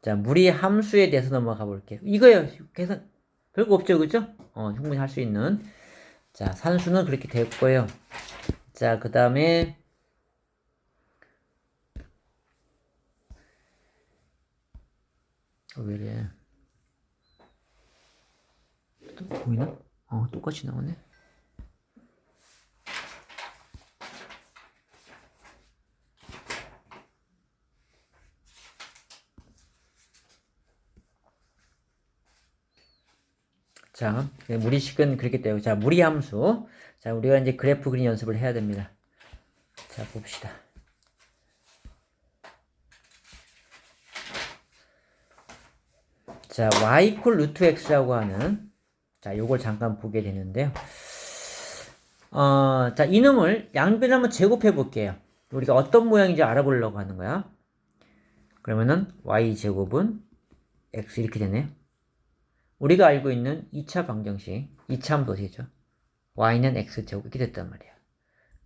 자 무리함수에 대해서 넘어가 볼게요. 이거요. 계산 별거 없죠, 그죠? 충분히 할 수 있는. 자, 산수는 그렇게 됐고요. 자, 그 다음에 왜 이래? 또 보이나? 똑같이 나오네. 자, 무리식은 그렇게 되고, 자, 무리함수. 자, 우리가 이제 그래프 그린 연습을 해야 됩니다. 자, 봅시다. 자, y 콜 루트 x라고 하는, 자, 요걸 잠깐 보게 되는데요. 자, 이놈을 양변을 한번 제곱해 볼게요. 우리가 어떤 모양인지 알아보려고 하는 거야. 그러면은 y제곱은 x 이렇게 되네요. 우리가 알고 있는 2차 방정식, 2차 함수 되죠. y는 x제곱 이렇게 됐단 말이야.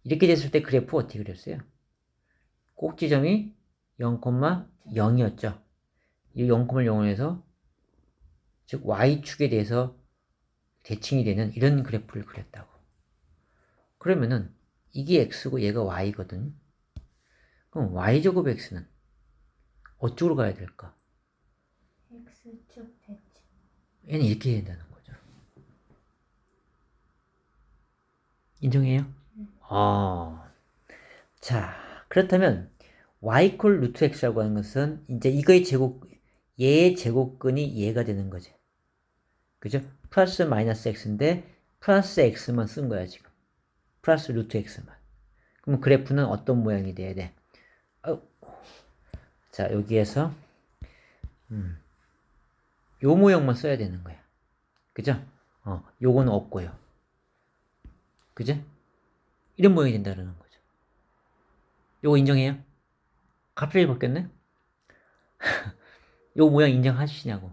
이렇게 됐을 때 그래프 어떻게 그렸어요? 꼭지점이 0,0이었죠. 이 0,0을 해서 즉 y축에 대해서 대칭이 되는 이런 그래프를 그렸다고. 그러면은 이게 x고 얘가 y거든. 그럼 y제곱 x는 어쪽으로 가야 될까? X축 대칭. 얘는 이렇게 된다는 거죠. 인정해요? 자, 그렇다면 y 콜 루트 x라고 하는 것은 이제 이거의 얘의 제곱근이 얘가 되는 거지. 그죠? 플러스 마이너스 x인데 플러스 x만 쓴 거야, 지금. 플러스 루트 x만. 그럼 그래프는 어떤 모양이 돼야 돼? 자, 여기에서 요 모양만 써야 되는 거야. 그죠? 요거는 없고요. 그죠? 이런 모양이 된다는 거죠. 요거 인정해요? 갑자기 바뀌었네? 요 모양 인정하시냐고.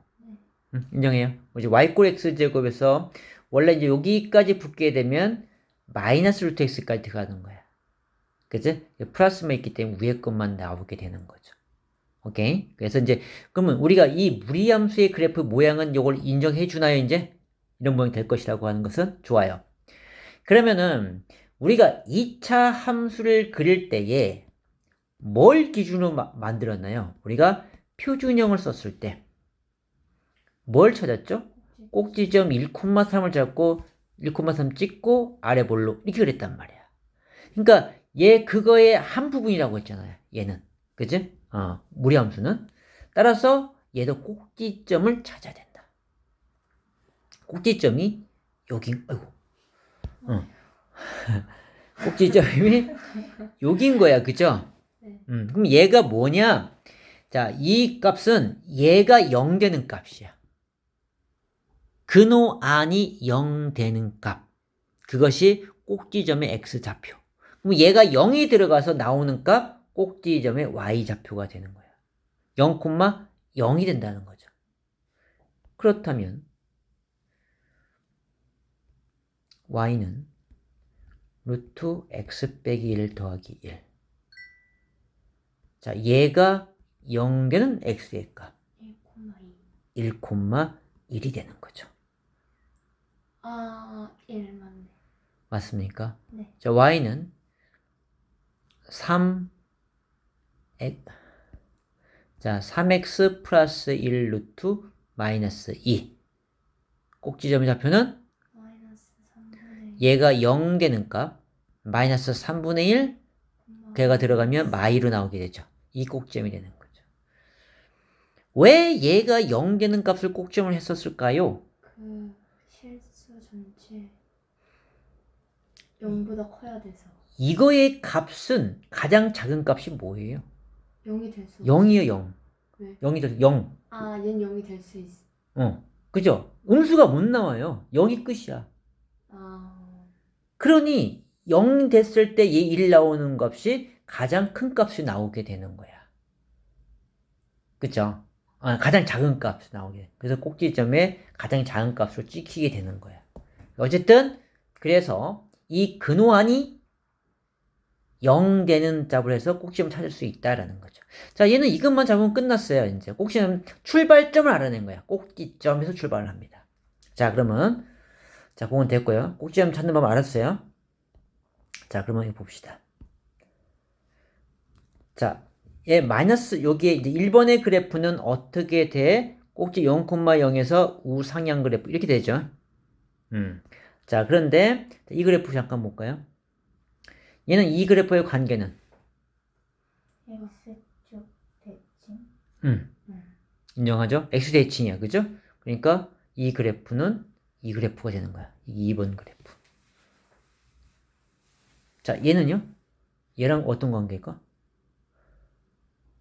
응? 인정해요? 이제 y꼴 x제곱에서 원래 이제 여기까지 붙게 되면 마이너스 루트 x까지 들어가는 거야. 그죠? 플러스만 있기 때문에 위에 것만 나오게 되는 거죠. 오케이? 그래서 이제 그러면 우리가 이 무리함수의 그래프 모양은 요걸 인정해 주나요, 이제? 이런 모양이 될 것이라고 하는 것은 좋아요. 그러면은 우리가 2차 함수를 그릴 때에 뭘 기준으로 만들었나요? 우리가 표준형을 썼을 때 뭘 찾았죠? 꼭지점 1,3을 잡고 1,3 찍고 아래 볼로 이렇게 그랬단 말이야. 그러니까 얘 그거의 한 부분이라고 했잖아요. 얘는. 그치? 무리함수는. 따라서 얘도 꼭지점을 찾아야 된다. 꼭지점이 여기, 아이고. 꼭지점이 여기인 거야. 그죠? 그럼 얘가 뭐냐? 자, 이 값은 얘가 0 되는 값이야. 근호 안이 0 되는 값. 그것이 꼭지점의 x좌표. 그럼 얘가 0이 들어가서 나오는 값 꼭지점의 y좌표가 되는 거야. 0,0이 된다는 거죠. 그렇다면 y는 루트 x 빼기 1 더하기 1. 자, 얘가 0 되는 x의 값 1,2. 1,1이 되는 거죠. 아, 1 맞네. 맞습니까? 네. 자, y는 3x 플러스 1 루트 마이너스 2. 꼭지점의 좌표는 마이너스 3분의 1. 얘가 0 되는 값 마이너스 3분의 1 걔가 들어가면 마이로 나오게 되죠. 이 꼭지점이 되는 거죠. 왜 얘가 0 되는 값을 꼭지점을 했었을까요? 그 실수 전체 0보다 커야 돼서 이거의 값은 가장 작은 값이 뭐예요? 0이 될 수. 0이요, 0. 왜? 0이 될 0. 아, 얘는 0이 될 수 있어. 그죠? 음수가 못 나와요. 0이 끝이야. 아, 그러니 0 됐을 때 얘 1 나오는 값이 가장 큰 값이 나오게 되는 거야. 그죠? 가장 작은 값이 나오게. 그래서 꼭지점에 가장 작은 값으로 찍히게 되는 거야. 어쨌든 그래서 이 근호안이 0 되는 짝을 해서 꼭지점을 찾을 수 있다라는 거죠. 자, 얘는 이것만 잡으면 끝났어요. 이제 꼭지점 출발점을 알아낸 거야. 꼭지점에서 출발을 합니다. 자, 그러면 자, 그건 됐고요. 꼭지점 찾는 법 알았어요. 자, 그러면 이거 봅시다. 자, 얘 마이너스 여기에 이제 1번의 그래프는 어떻게 돼? 꼭지 0,0에서 우상향 그래프 이렇게 되죠. 자, 그런데 이 그래프 잠깐 볼까요? 얘는 이 그래프의 관계는 X축 대칭. 인정하죠? x 대칭이야. 그죠? 그러니까 이 그래프는 이 그래프가 되는 거야. 이 2번 그래프. 자, 얘는요? 얘랑 어떤 관계일까?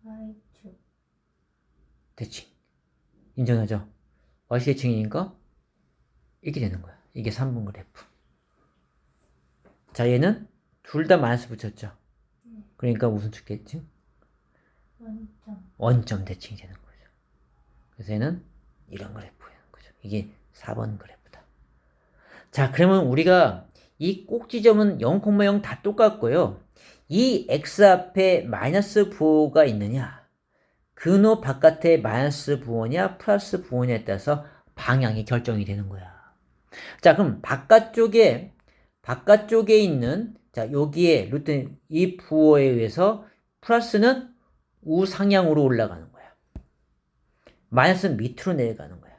Y축. 대칭. 인정하죠? y 대칭이니까 이렇게 되는 거야. 이게 3번 그래프. 자, 얘는 둘 다 마이너스 붙였죠. 그러니까 무슨 축 대칭? 원점. 원점 대칭이 되는 거죠. 그래서 얘는 이런 그래프예요. 그죠? 이게 4번 그래프다. 자, 그러면 우리가 이 꼭지점은 0,0 다 똑같고요. 이 x 앞에 마이너스 부호가 있느냐, 근호 바깥에 마이너스 부호냐, 플러스 부호냐에 따라서 방향이 결정이 되는 거야. 자, 그럼 바깥쪽에 있는, 자, 여기에 루트 이 부호에 의해서 플러스는 우상향으로 올라가는 거야. 마이너스는 밑으로 내려가는 거야.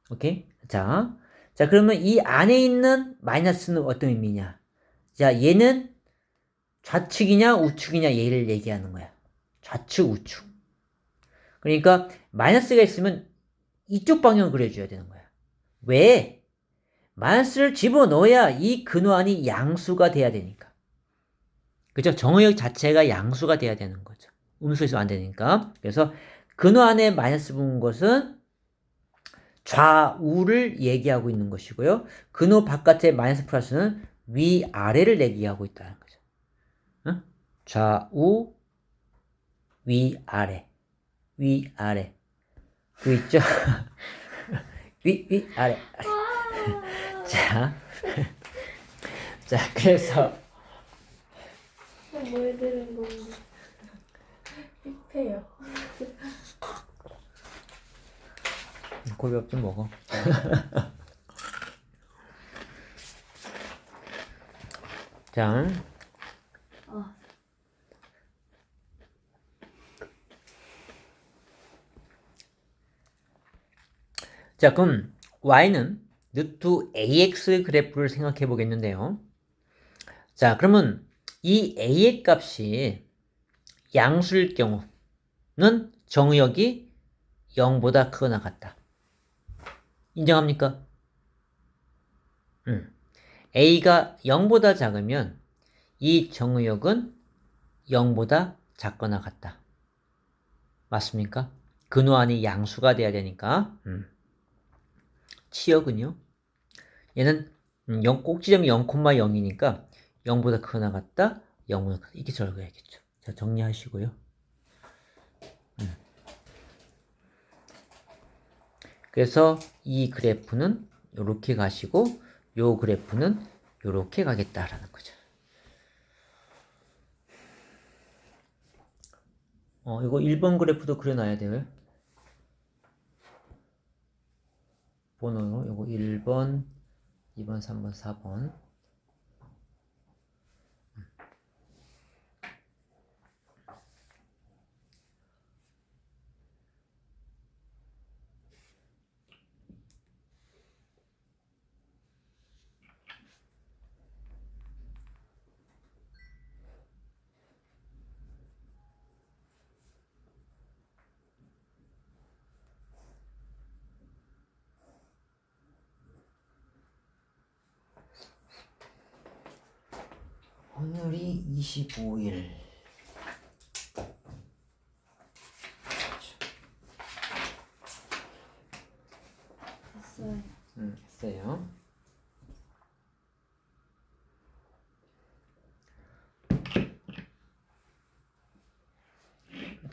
오케이? 자, 그러면 이 안에 있는 마이너스는 어떤 의미냐? 자, 얘는 좌측이냐 우측이냐 얘를 얘기하는 거야. 좌측 우측. 그러니까 마이너스가 있으면 이쪽 방향을 그려줘야 되는 거야. 왜? 마이너스를 집어넣어야 이 근호안이 양수가 돼야 되니까. 그죠? 정의역 자체가 양수가 돼야 되는 거죠. 음수 있으면 안 되니까. 그래서 근호안에 마이너스 부은 것은 좌우를 얘기하고 있는 것이고요. 근호 바깥에 마이너스 플러스는 위아래를 얘기하고 있다는 거죠. 응? 좌우, 위아래. 위아래. 그 있죠? 위아래. 자, 그래서 뭐 해드는 건데. 힙해요. 고기밥 좀 먹어. 자, 아, 자, 그럼 y는 루트 ax 그래프를 생각해 보겠는데요. 자, 그러면 이 a의 값이 양수일 경우는 정의역이 0보다 크거나 같다. 인정합니까? a가 0보다 작으면 이 정의역은 0보다 작거나 같다. 맞습니까? 근호안이 양수가 돼야 되니까. 치역은요? 얘는 꼭지점이 0,0이니까 0보다 크거나 같다, 0보다 크다. 이렇게 적어야겠죠. 자, 정리하시고요. 그래서 이 그래프는 이렇게 가시고 요 그래프는 이렇게 가겠다라는 거죠. 이거 1번 그래프도 그려놔야 돼요. 번호로 요거 1번, 2번, 3번, 4번. 오늘이 25일. 됐어요. 했어요.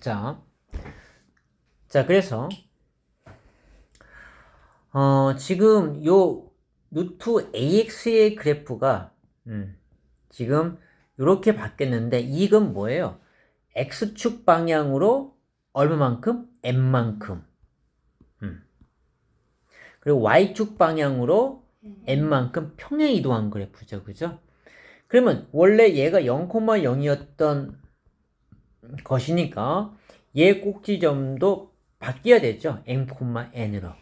자, 그래서 지금 요 루트 AX의 그래프가 지금 이렇게 바뀌었는데 이건 뭐예요? X축 방향으로 얼마만큼? N만큼. 그리고 Y축 방향으로 N만큼 평행 이동한 그래프죠. 그죠? 그러면 원래 얘가 0,0이었던 것이니까 얘 꼭지점도 바뀌어야 되죠. M,N으로.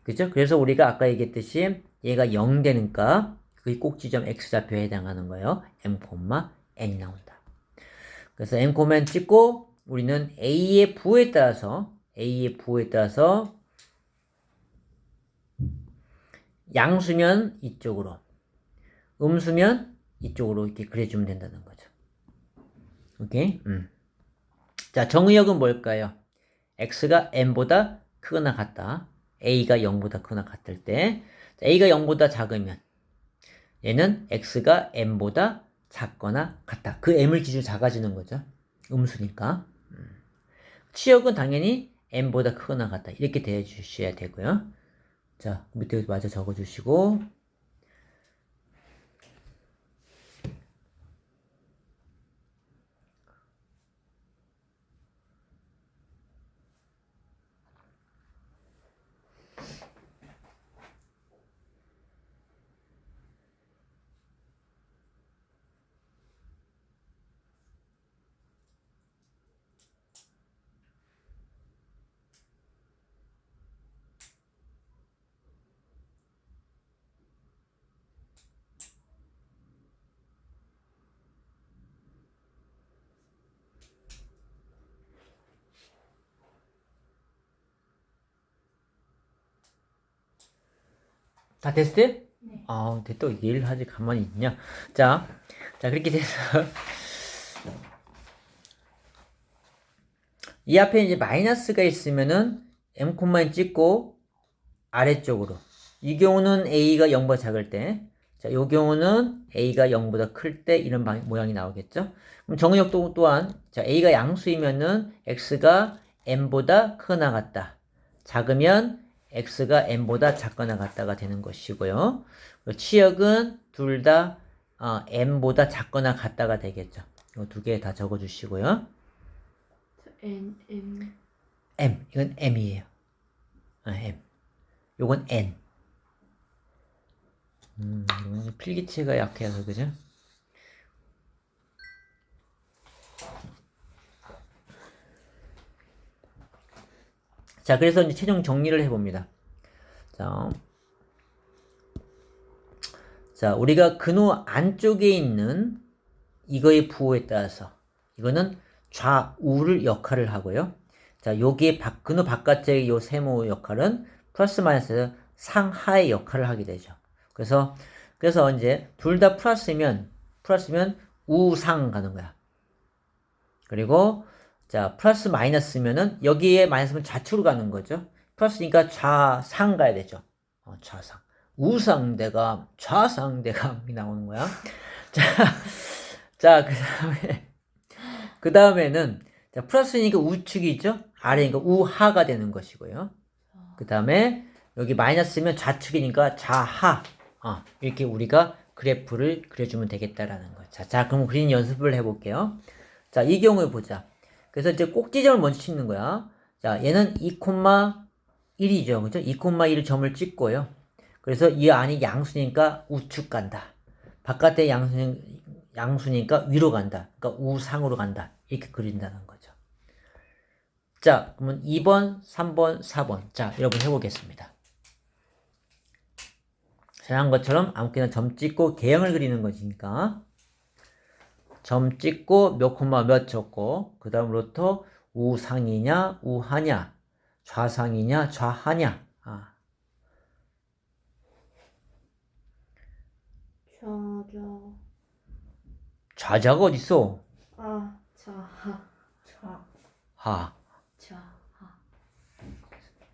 그죠? 그래서 우리가 아까 얘기했듯이 얘가 0 되니까 그 꼭지점 X좌표에 해당하는 거예요. M,N이 나온다. 그래서 M,N 찍고 우리는 A의 부호에 따라서 양수면 이쪽으로, 음수면 이쪽으로 이렇게 그려주면 된다는 거죠. 오케이? 자, 정의역은 뭘까요? X가 N보다 크거나 같다. A가 0보다 크거나 같을 때, A가 0보다 작으면 얘는 X가 M보다 작거나 같다. 그 M을 기준으로 작아지는 거죠. 음수니까. 치역은 당연히 M보다 크거나 같다. 이렇게 대해주셔야 되고요. 자, 밑에 마저 적어주시고. 다 됐어요? 네. 또 얘를 하지 가만히 있냐? 자, 그렇게 돼서 이 앞에 이제 마이너스가 있으면은 M,N 찍고 아래쪽으로. 이 경우는 A가 0보다 작을 때, 자, 요 경우는 A가 0보다 클 때 이런 모양이 나오겠죠? 그럼 정의역 또한, 자, A가 양수이면은 X가 N보다 크거나 같다. 작으면 X가 N보다 작거나 같다가 되는 것이고요. 치역은 둘 다 N보다 작거나 같다가 되겠죠. 이 두 개 다 적어주시고요. M, 이건 M이에요. M. 요건 N. 이건 필기체가 약해서, 그죠? 자, 그래서 이제 최종 정리를 해봅니다. 자, 우리가 근호 안쪽에 있는 이거의 부호에 따라서, 이거는 좌우를 역할을 하고요. 자, 여기에 근호 바깥쪽의 요 세모 역할은 플러스 마이너스 상하의 역할을 하게 되죠. 그래서 이제 둘 다 플러스면 우상 가는 거야. 그리고 자, 플러스 마이너스면은 여기에 마이너스면 좌측으로 가는 거죠. 플러스니까 좌상 가야 되죠. 좌상. 우상대감, 좌상대감이 나오는 거야. 자, 그 다음에는, 자, 플러스니까 우측이죠? 아래니까 우하가 되는 것이고요. 그 다음에, 여기 마이너스면 좌측이니까 좌하. 이렇게 우리가 그래프를 그려주면 되겠다라는 거예요. 자, 그럼 그리는 연습을 해볼게요. 자, 이 경우에 보자. 그래서 이제 꼭지점을 먼저 찍는 거야. 자, 얘는 2,1이죠. 그죠? 2,1 점을 찍고요. 그래서 이 안이 양수니까 우측 간다. 바깥에 양수니까 위로 간다. 그러니까 우상으로 간다. 이렇게 그린다는 거죠. 자, 그러면 2번, 3번, 4번. 자, 여러분 해보겠습니다. 지난 것처럼 아무렇게나 점 찍고 개형을 그리는 것이니까 점 찍고 몇 콤마 몇 적고 그 다음으로부터 우상이냐 우하냐 좌상이냐 좌하냐 좌자가 어딨어? 좌하. 하 좌하.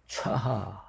좌하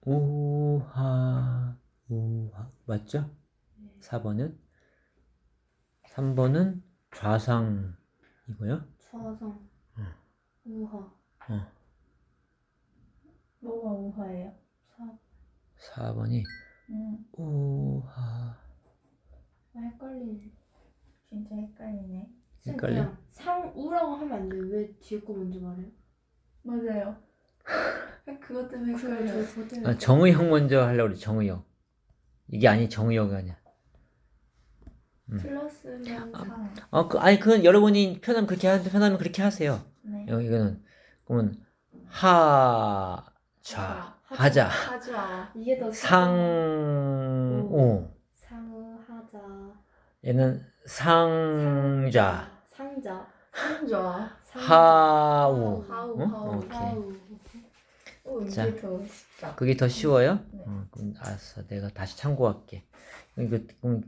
우하 맞죠? 4번은 3번은 좌상이고요. 좌상. 우하. 뭐가 우하예요? 4번이 우하 헷갈리네. 진짜 헷갈리네. 헷갈려? 그냥 상우라고 하면 안 돼요. 왜 뒤에 거 먼저 말해요? 맞아요. 그것 때문에 헷갈려요. 그것 때문에. 정의역 먼저 하려고 그래. 정의역 이게 아니 정의역이 아니야. 플러스면 상. 아니 그건 여러분이 편하면 그렇게 하세요. 네. 이거는 그러면 하자 하자 이게 더 상우 상하자. 얘는 상자 상자. 하우 하우. 오케이. 자, 자. 이게 더 쉽다. 그게 더 쉬워요? 네. 그럼 알았어. 내가 다시 참고할게. 이거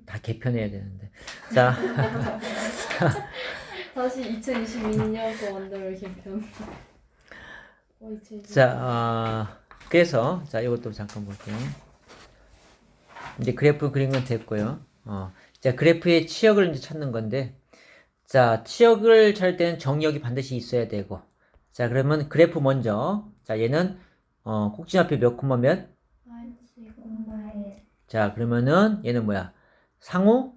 다 개편해야 되는데. 자, 다시 2022년 거 원더를 개편. 자, 그래서 자 이것도 잠깐 볼게요. 이제 그래프 그린 건 됐고요. 자 그래프의 치역을 이제 찾는 건데, 자 치역을 찾을 때는 정역이 반드시 있어야 되고, 자 그러면 그래프 먼저. 자 얘는 꼭지 앞에 몇 콤마 몇? 자 그러면은 얘는 뭐야? 상우?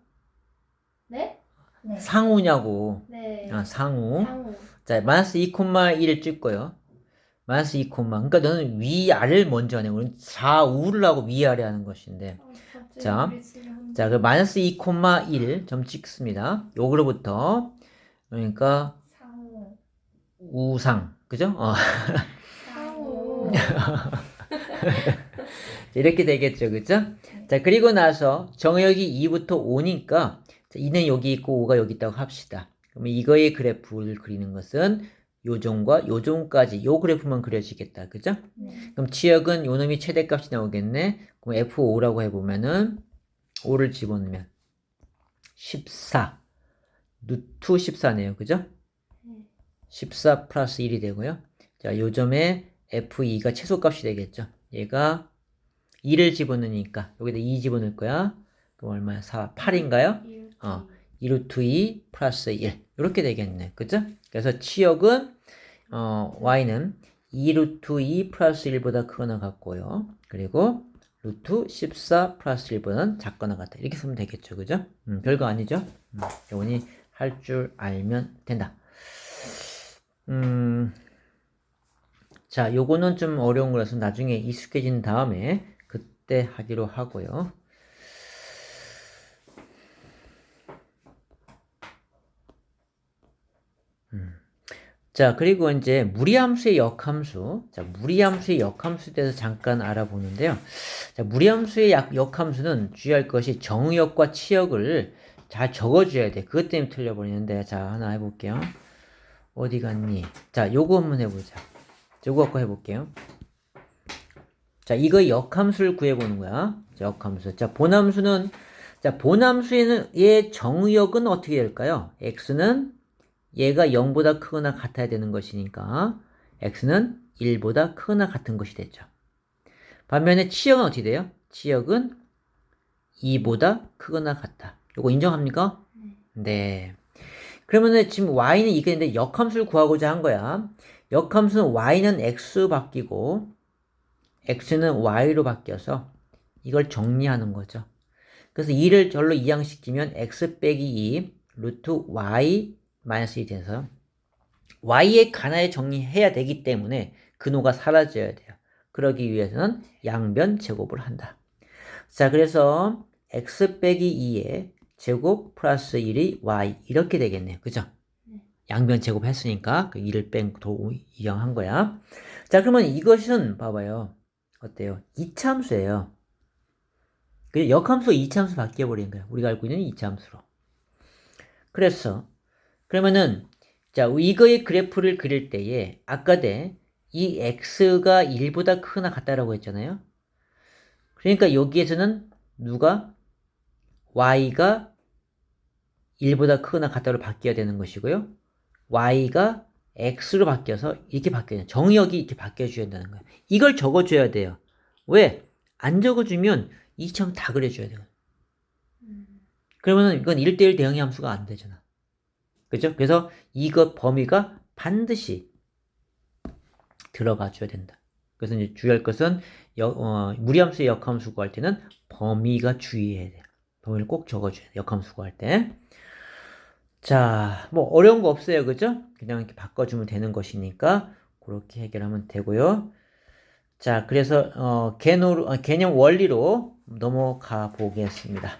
네? 네. 네. 상우냐고. 상우. 상우. 자 마이너스 2,1을 찍고요. 마이너스 2, 그러니까 너는 위아래를 먼저 하네. 우리는 좌우를 하고 위아래 하는 것인데. 자, 그 마이너스 2,1 점 찍습니다. 요거로부터 그러니까 상우. 우상, 그죠? 상우. 이렇게 되겠죠, 그죠? 자, 그리고 나서 정역이 2부터 5니까 2는 여기 있고 5가 여기 있다고 합시다. 그러면 이거의 그래프를 그리는 것은 요점과 요점까지 요 그래프만 그려지겠다, 그죠? 네. 그럼 치역은 요 놈이 최대값이 나오겠네. 그럼 F5라고 해보면은 5를 집어넣으면 14 루트 14네요, 그죠? 14 플러스 1이 되고요. 자, 요점에 F2가 최소값이 되겠죠. 얘가 2를 집어넣으니까 여기다 2 집어넣을 거야. 그럼 얼마야? 4, 8인가요? 2 루트 2 플러스 1 이렇게 되겠네, 그죠? 그래서 치역은 y는 2 루트 2 플러스 1보다 크거나 같고요. 그리고 루트 14 플러스 1보다는 작거나 같다. 이렇게 쓰면 되겠죠, 그죠? 별거 아니죠? 여러분이 할 줄 알면 된다. 자, 요거는 좀 어려운 거라서 나중에 익숙해진 다음에 그때 하기로 하고요. 자, 그리고 이제 무리함수의 역함수. 자, 무리함수의 역함수에 대해서 잠깐 알아보는데요. 자, 무리함수의 역함수는 주의할 것이 정의역과 치역을 잘 적어줘야 돼. 그것 때문에 틀려버리는데. 자, 하나 해볼게요. 어디 갔니? 자, 요거 한번 해보자. 요거 갖고 해볼게요. 자, 이거 역함수를 구해보는 거야. 자, 역함수. 자, 본함수는, 자, 본함수의 정의역은 어떻게 될까요? x는 얘가 0보다 크거나 같아야 되는 것이니까 x는 1보다 크거나 같은 것이 되죠. 반면에 치역은 어떻게 돼요? 치역은 2보다 크거나 같다. 요거 인정합니까? 네. 그러면은 지금 y는 이게 있는데 역함수를 구하고자 한 거야. 역함수는 y는 x 바뀌고 x는 y로 바뀌어서 이걸 정리하는 거죠. 그래서 2를 절로 이항시키면 x 빼기 2 루트 y 마이너스 1이 돼서 y의 간하에 정리해야 되기 때문에 근호가 사라져야 돼요. 그러기 위해서는 양변 제곱을 한다. 자, 그래서 x 빼기 2의 제곱 플러스 1이 y 이렇게 되겠네요. 그죠? 양변 제곱했으니까 그 2를 뺀도 이항한 거야. 자, 그러면 이것은 봐봐요. 어때요? 이차함수예요. 그래서 역함수 이차함수 바뀌어버린 거예요. 우리가 알고 있는 이차함수로. 그래서 그러면은 자, 이거의 그래프를 그릴 때에 아까 이 x가 1보다 크거나 같다라고 했잖아요. 그러니까 여기에서는 누가 y가 1보다 크거나 같다로 바뀌어야 되는 것이고요. y가 x로 바뀌어서 이렇게 바뀌어요. 정의역이 이렇게 바뀌어줘야 된다는 거예요. 이걸 적어줘야 돼요. 왜? 안 적어주면 이처럼 다 그려줘야 돼요. 그러면 이건 1대1 대응의 함수가 안 되잖아. 그죠? 그래서 이거 범위가 반드시 들어가 줘야 된다. 그래서 이제 주의할 것은 무리함수의 역함수 구할 때는 범위가 주의해야 돼요. 범위를 꼭 적어줘야 돼요. 역함수 구할 때. 자, 뭐 어려운 거 없어요. 그죠? 그냥 이렇게 바꿔주면 되는 것이니까 그렇게 해결하면 되고요. 자, 그래서 개념 원리로 넘어가 보겠습니다.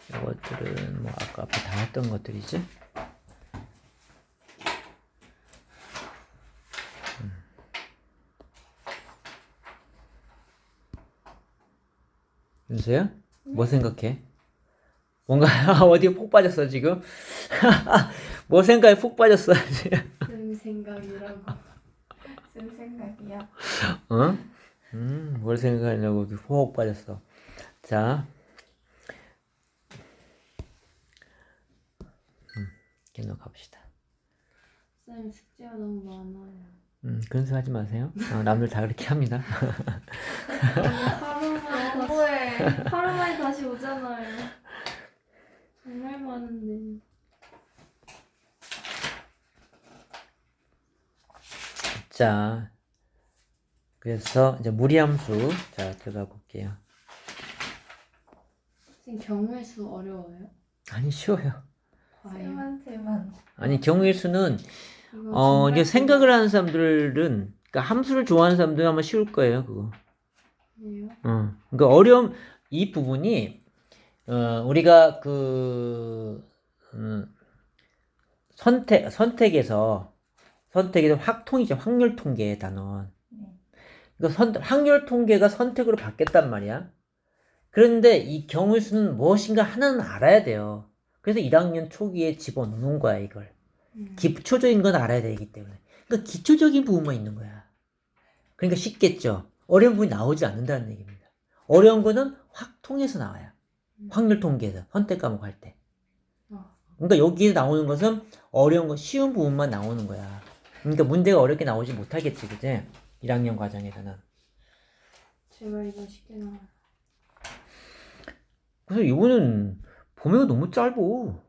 이것들은 뭐 아까 앞에 다 했던 것들이지. 윤수야? 뭐 생각해? 뭔가 어디 푹 빠졌어 지금? 뭐 생각에 푹 빠졌어 지금? 쌤 생각이라고. 쌤 생각이야. 어? 뭘 생각하냐고 푹 빠졌어. 자, 계속 갑시다. 쌤 숙제가 너무 많아요. 근수하지 마세요. 남들 다 그렇게 합니다. 하루만에 다시 오잖아요. 정말 많은데. 자, 그래서 이제 무리함수 자 들어가 볼게요. 쌤 경우의 수 어려워요? 아니 쉬워요. 과연? 쌤한테만. 아니 경우의 수는 이거 이제 정말 생각을 하는 사람들은 그러니까 함수를 좋아하는 사람들은 아마 쉬울 거예요 그거. 어려워요? 그러니까 어려움 이 부분이 우리가 선택에서 확통이죠. 확률 통계 단원. 그러니까 확률 통계가 선택으로 바뀌었단 말이야. 그런데 이 경우의 수는 무엇인가 하나는 알아야 돼요. 그래서 1학년 초기에 집어넣는 거야 이걸. 기초적인 건 알아야 되기 때문에. 그러니까 기초적인 부분만 있는 거야. 그러니까 쉽겠죠. 어려운 부분이 나오지 않는다는 얘기입니다. 어려운 거는 확통에서 나와요. 확률 통계에서 선택 과목 할 때. 그러니까 여기에 나오는 것은 어려운 거 쉬운 부분만 나오는 거야. 그러니까 문제가 어렵게 나오지 못하겠지, 그지? 1학년 과정에서는. 제발 이거 쉽게 나와요. 그래서 이거는 범위가 너무 짧어.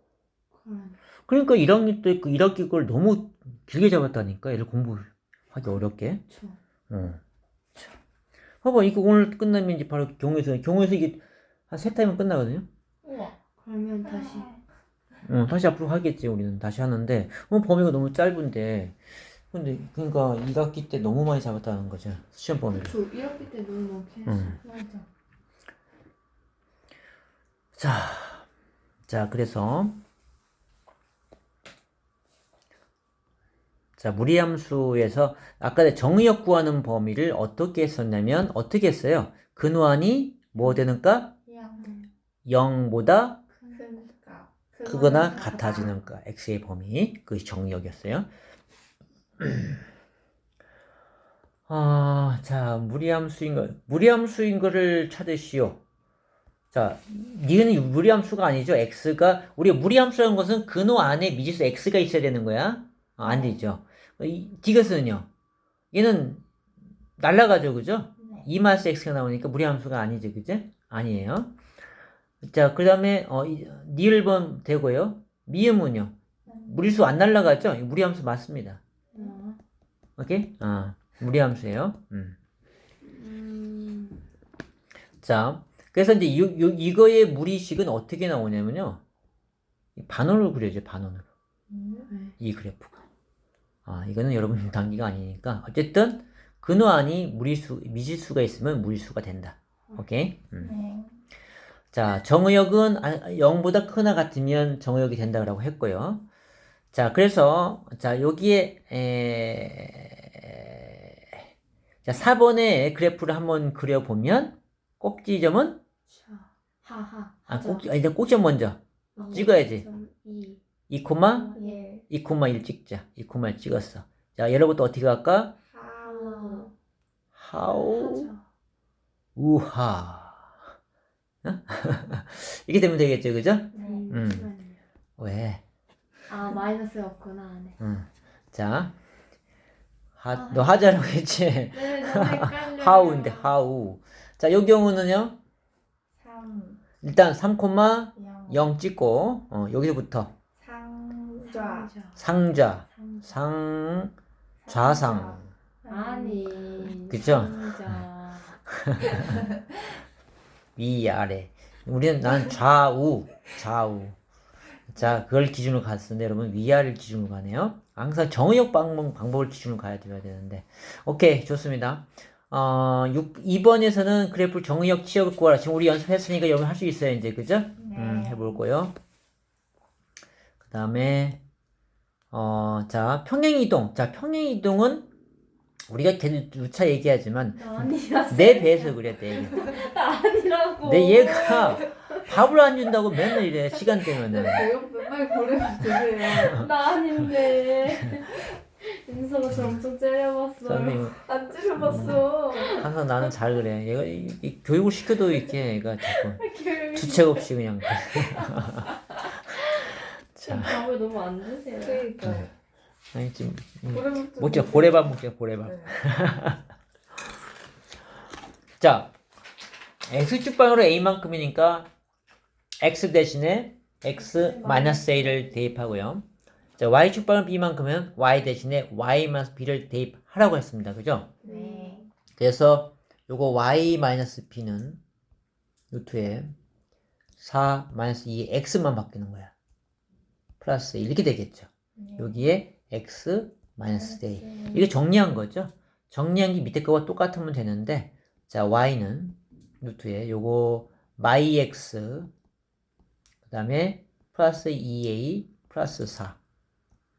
그러니까 1학년 때 그 1학기 걸 너무 길게 잡았다니까. 얘를 공부하기 어렵게. 그쵸. 봐봐, 이거 오늘 끝나면 이제 바로 경우에서 이게 한 3타임은 끝나거든요. 우와. 그러면 다시 다시 앞으로 하겠지, 우리는. 다시 하는데, 범위가 너무 짧은데, 근데 그러니까 2학기 때 너무 많이 잡았다는 거죠. 시험 범위를. 저 1학기 때 너무 많긴 했어. 맞아. 자, 그래서 자, 무리함수에서 아까 정의역 구하는 범위를 어떻게 했었냐면 어떻게 했어요? 근호한이 뭐 되는가? 양. 0보다 크니까. 크거나 같아지는 가 x의 범위. 그것이 정의역이었어요. 자, 무리함수인 거를 찾으시오. 자, 니은 무리함수가 아니죠. x가 우리가 무리함수라는 것은 근호 안에 미지수 x가 있어야 되는 거야. 안 되죠. 디귿은요. 얘는 날라가죠, 그죠? 네. 2-x가 나오니까 무리함수가 아니죠, 그죠? 아니에요. 자, 그 다음에 니을번 되고요. 미음은요. 무리수 안 날라가죠? 무리함수 맞습니다. 오케이? 무리함수예요. 자, 그래서 이제 이거의 무리식은 어떻게 나오냐면요. 반원으로 그려져, 반원으로. 이 그래프가. 이거는 여러분 단기가 아니니까. 어쨌든, 근호 안이 미지수가 있으면 무리수가 된다. 오케이? 네. 자, 정의역은 0보다 크나 같으면 정의역이 된다고 했고요. 자, 그래서, 자, 여기에, 자, 4번의 그래프를 한번 그려보면, 꼭지점은, 일단 꼭지점 먼저 찍어야지. 2, 1. 2,1 찍자. 2,1 찍었어. 자, 여러분도 어떻게 갈까? how, 우하. 이렇게 되면 되겠죠, 그죠? 왜? 마이너스였구나 안에. 자, 너 하자라고 했지? 네, 너무 헷갈려요. how인데, how. 자, 요 경우는요, 3. 일단 3,0 0. 찍고, 여기서부터 상좌. 좌상. 아니. 그쵸? 진짜. 위, 아래. 난 좌우. 자, 그걸 기준으로 갔었는데, 여러분, 위아래를 기준으로 가네요. 항상 정의역 방법을 기준으로 가야 되는데. 오케이, 좋습니다. 2번에서는 그래프 정의역 치역을 구하라. 지금 우리 연습했으니까 여러분 할 수 있어요, 이제. 그죠? 해볼 거요. 그 다음에, 자, 평행이동. 자, 평행이동은 우리가 계속 누차 얘기하지만, 아니야. 내 배에서 그래, 내 배. 아니라고. 내 얘가 밥을 안 준다고 맨날 이래, 시간 때문에. 맨날 고래만 드세요. 나 아닌데. 인서가 저 엄청 째려봤어요. 선생님, 안 찔러봤어. 항상 나는 잘 그래. 얘가 이 교육을 시켜도 이렇게 얘가 자꾸 주책 없이 그냥. 자, 밥을 너무 안 드세요. 그러니까. 아니, 지금, 고래만 먹자, 고래밥 먹자, 고래밥. 자, x축방으로 a만큼이니까 x 대신에 x-a를 대입하고요. 자, y축방은 b만큼은 y 대신에 y-b를 대입하라고 했습니다. 그죠? 네. 그래서 요거 y-b는 루트에 4-2 x만 바뀌는 거야. 플러스 이렇게 되겠죠. 여기에 x-a. 이거 정리한 거죠. 정리한 게 밑에 거와 똑같으면 되는데, 자, y는 루트에 요거 x 그 다음에 플러스 2a 플러스 4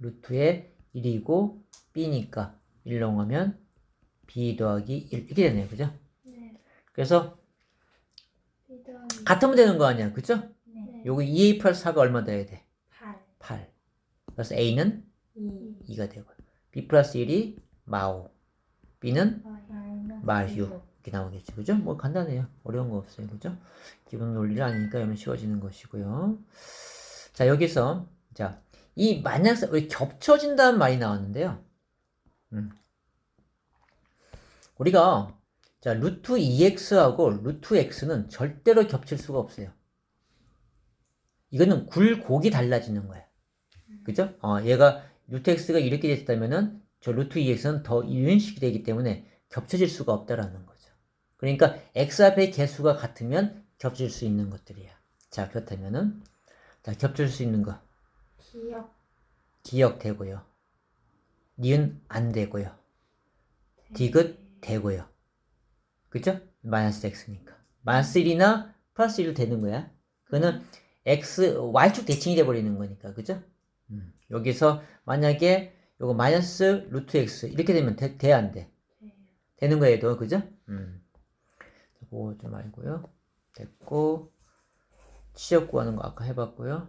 루트에 1이고 b니까 1 넣으면 b 더하기 1 이렇게 되네요. 그죠? 네. 그래서 같으면 되는 거 아니야. 그죠? 네. 요거 2a 플러스 4가 얼마 돼야 돼? 8. 8. 그래서 a는 2. 2가 되고 b 플러스 1이 마오 b는 마휴 이렇게 나오겠죠. 그죠? 뭐 간단해요. 어려운 거 없어요. 그죠? 기본 논리를 아니니까 여러분 쉬워지는 것이고요. 자, 여기서 자, 이 만약사 왜 겹쳐진다는 말이 나왔는데요. 우리가 자, 루트 2x하고 루트 x는 절대로 겹칠 수가 없어요. 이거는 굴곡이 달라지는 거야. 그죠? 얘가 루트 x가 이렇게 됐다면은 저 루트 2x는 더 이런 식이 되기 때문에 겹쳐질 수가 없다라는 거죠. 그러니까 x 앞에 개수가 같으면 겹칠 수 있는 것들이야. 자, 그렇다면은 자, 겹칠 수 있는 거 기억. 기억되고요. 니은 안 되고요. 디귿 되고요. 그죠? 마이너스 x니까. 마이너스 1이나 플러스 1도 되는 거야. 그거는 y축 대칭이 돼버리는 거니까. 그죠? 여기서 만약에 요거 마이너스 루트 x 이렇게 되면 돼, 안 돼? 되는 거예요. 그죠? 그거 좀 알고요. 됐고, 취업 구하는 거 아까 해봤고요.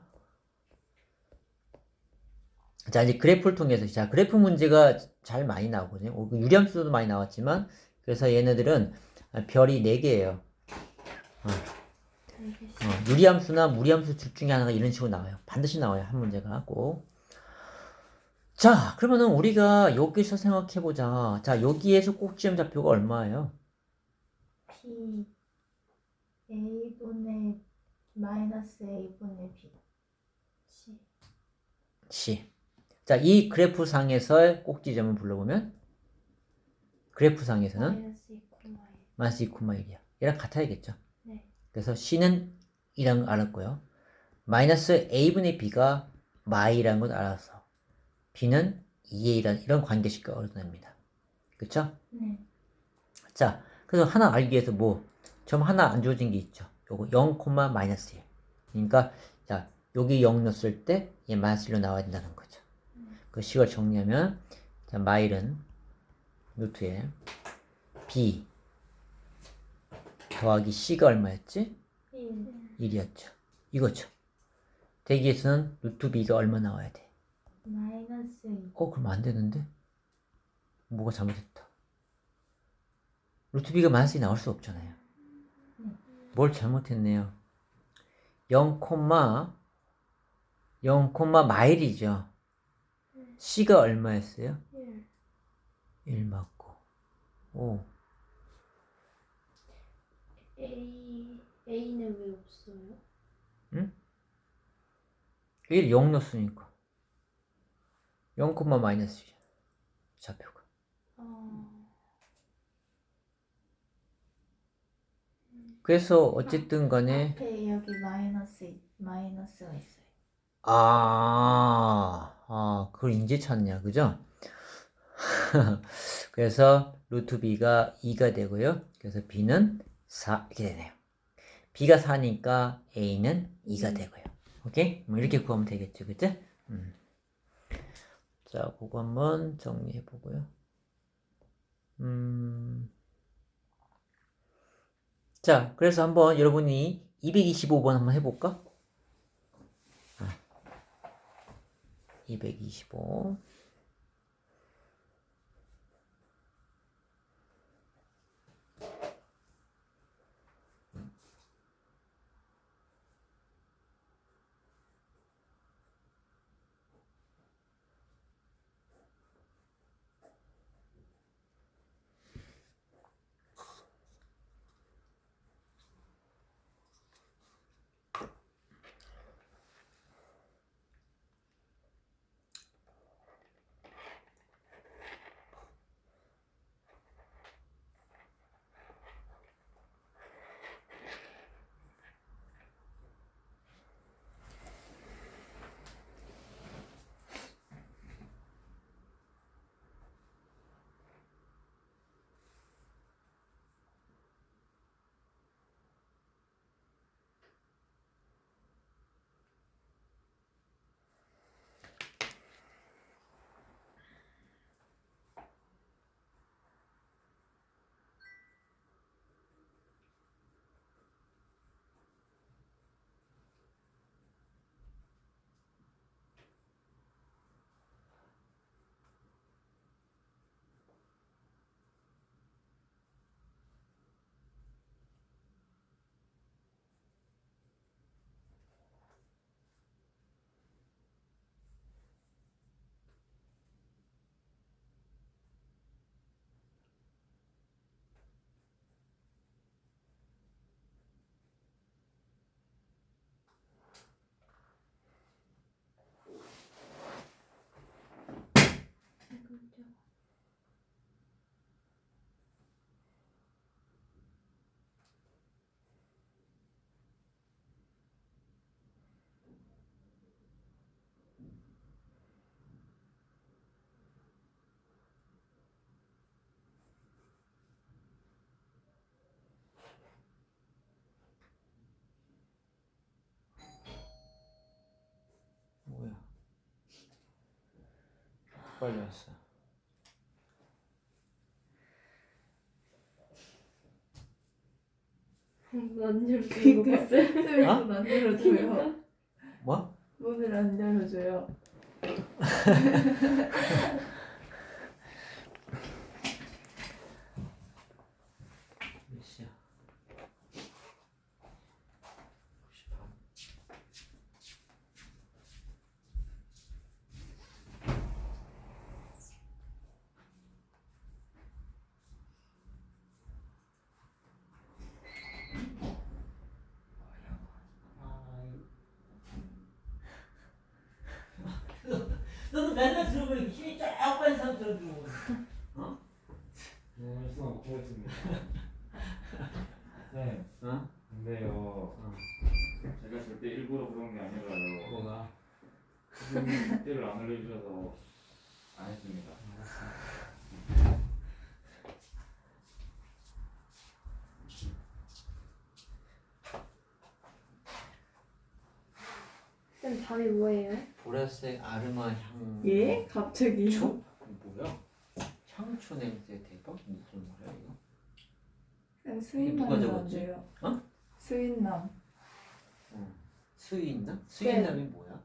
자, 이제 그래프를 통해서, 자, 그래프 문제가 잘 많이 나오거든요. 유리함수도 많이 나왔지만, 그래서 얘네들은 별이 4개예요. 유리함수나 무리함수 둘 중에 하나가 이런 식으로 나와요. 반드시 나와요. 한 문제가 꼭. 자, 그러면은 우리가 여기서 생각해보자. 자, 여기에서 꼭지점 좌표가 얼마예요? B A분의 마이너스 A분의 B C C. 자, 이 그래프 상에서의 꼭지점을 불러보면 그래프 상에서는 마이너스 2,1이야. 얘랑 같아야겠죠. 네. 그래서 C는 2라는 걸 알았고요. 마이너스 A분의 B가 마이라는 걸 알아서 B는 2의 1이라는 이런 관계식과 얻어냅니다. 그쵸? 네. 자, 그래서 하나 알기 위해서 점 하나 안 주어진 게 있죠. 요거 0, 마이너스 1. 그러니까, 자, 여기 0 넣었을 때, 얘 마이너스 1로 나와야 된다는 거죠. 그 식을 정리하면, 자, 마일은 루트에 B 더하기 C가 얼마였지? 1이었죠. 이거죠. 대기에서는 루트 B가 얼마 나와야 돼? 마이너스 2 그럼 안 되는데? 뭐가 잘못했다. 루트 B가 마이너스 2 나올 수 없잖아요. 뭘 잘못했네요. 0, 0, 마일이죠. C가 얼마였어요? 1 맞고. 오. A는 왜 없어요? 응? 1, 0 넣었으니까. 0, 마이너스 1. 좌표가. 그래서 어쨌든 간에 앞에 여기 마이너스가 있어요. 그걸 이제 찾냐, 그죠? 그래서 루트 b가 2가 되고요. 그래서 b는 4 이렇게 되네요. b가 4니까 a는 2가 되고요. 오케이? 뭐 이렇게 구하면 되겠죠, 그죠? 자, 그거 한번 정리해 보고요. 자, 그래서 한번 여러분이 225번 한번 해볼까? 225. 빨리 왔어. 안 열리는 거 봤어요? 쌤이 어? 문 안 열어줘요. 뭐? 문을 안 열어줘요. 몇 시야? 9시 반. 너는 맨날 들어보니 힘이 쫙 빠진 사람처럼 들어보고. 어? 수강 못하겠습니다. 쌤, 어? 근데요, 제가 절대 일부러 그런 게 아니라요. 뭐가? 선생님 때를 안 알려주셔서 안 했습니다. 쌤 답이 뭐예요? 보라색 아르마 향. 예? 갑자기요? 초? 뭐야? 향초 냄새 대박? 무슨 말이야 이거? 쌤 이게 누가 스윗남 적었지? 나온대요. 어? 스윗남. 수인남? 수인남이 뭐야?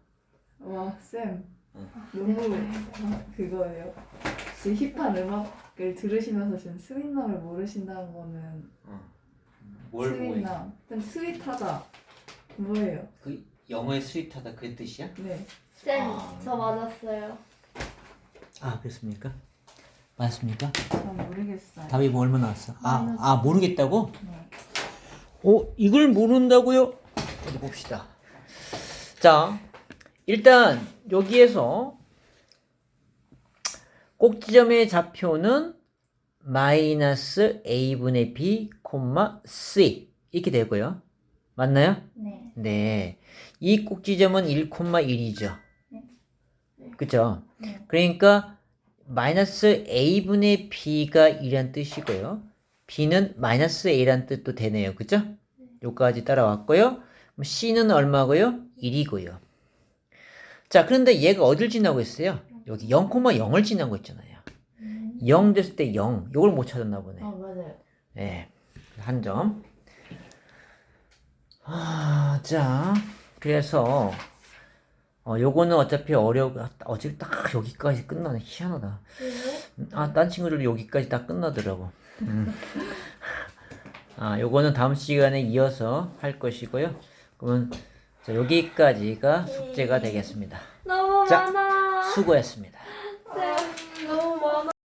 와, 쌤. 응. 너무 그거예요. 지금 힙한 음악을 들으시면서 지금 스윗남을 모르신다는 거는 뭘 보고 있 스윗남. 쌤 스윗하다. 뭐예요? 그 영어의 스윗하다 그 뜻이야? 네. 쌤, 아. 저 맞았어요. 아 그렇습니까? 맞습니까? 잘 모르겠어요. 답이 뭐 얼마 나왔어? 마이너스. 모르겠다고? 네. 이걸 모른다고요? 어디 봅시다. 자, 일단 여기에서 꼭지점의 좌표는 마이너스 a분의 b, c 이렇게 되고요. 맞나요? 네. 네. 이 꼭지점은 1,1이죠. 네. 그죠? 네. 그러니까 마이너스 a분의 b가 1이란 뜻이고요. b는 마이너스 a란 뜻도 되네요. 그죠? 요까지 따라왔고요. c는 얼마고요? 1이고요. 자, 그런데 얘가 어딜 지나고 있어요? 여기 0,0을 지나고 있잖아요. 0 됐을 때 0. 요걸 못 찾았나 보네. 맞아요. 네. 한 점. 자, 그래서 요거는 어차피 어차피 딱 여기까지 끝나네. 희한하다. 딴 친구들도 여기까지 다 끝나더라고. 요거는 다음 시간에 이어서 할 것이고요. 그러면 자, 여기까지가 숙제가 되겠습니다. 너무 자, 많아. 수고했습니다.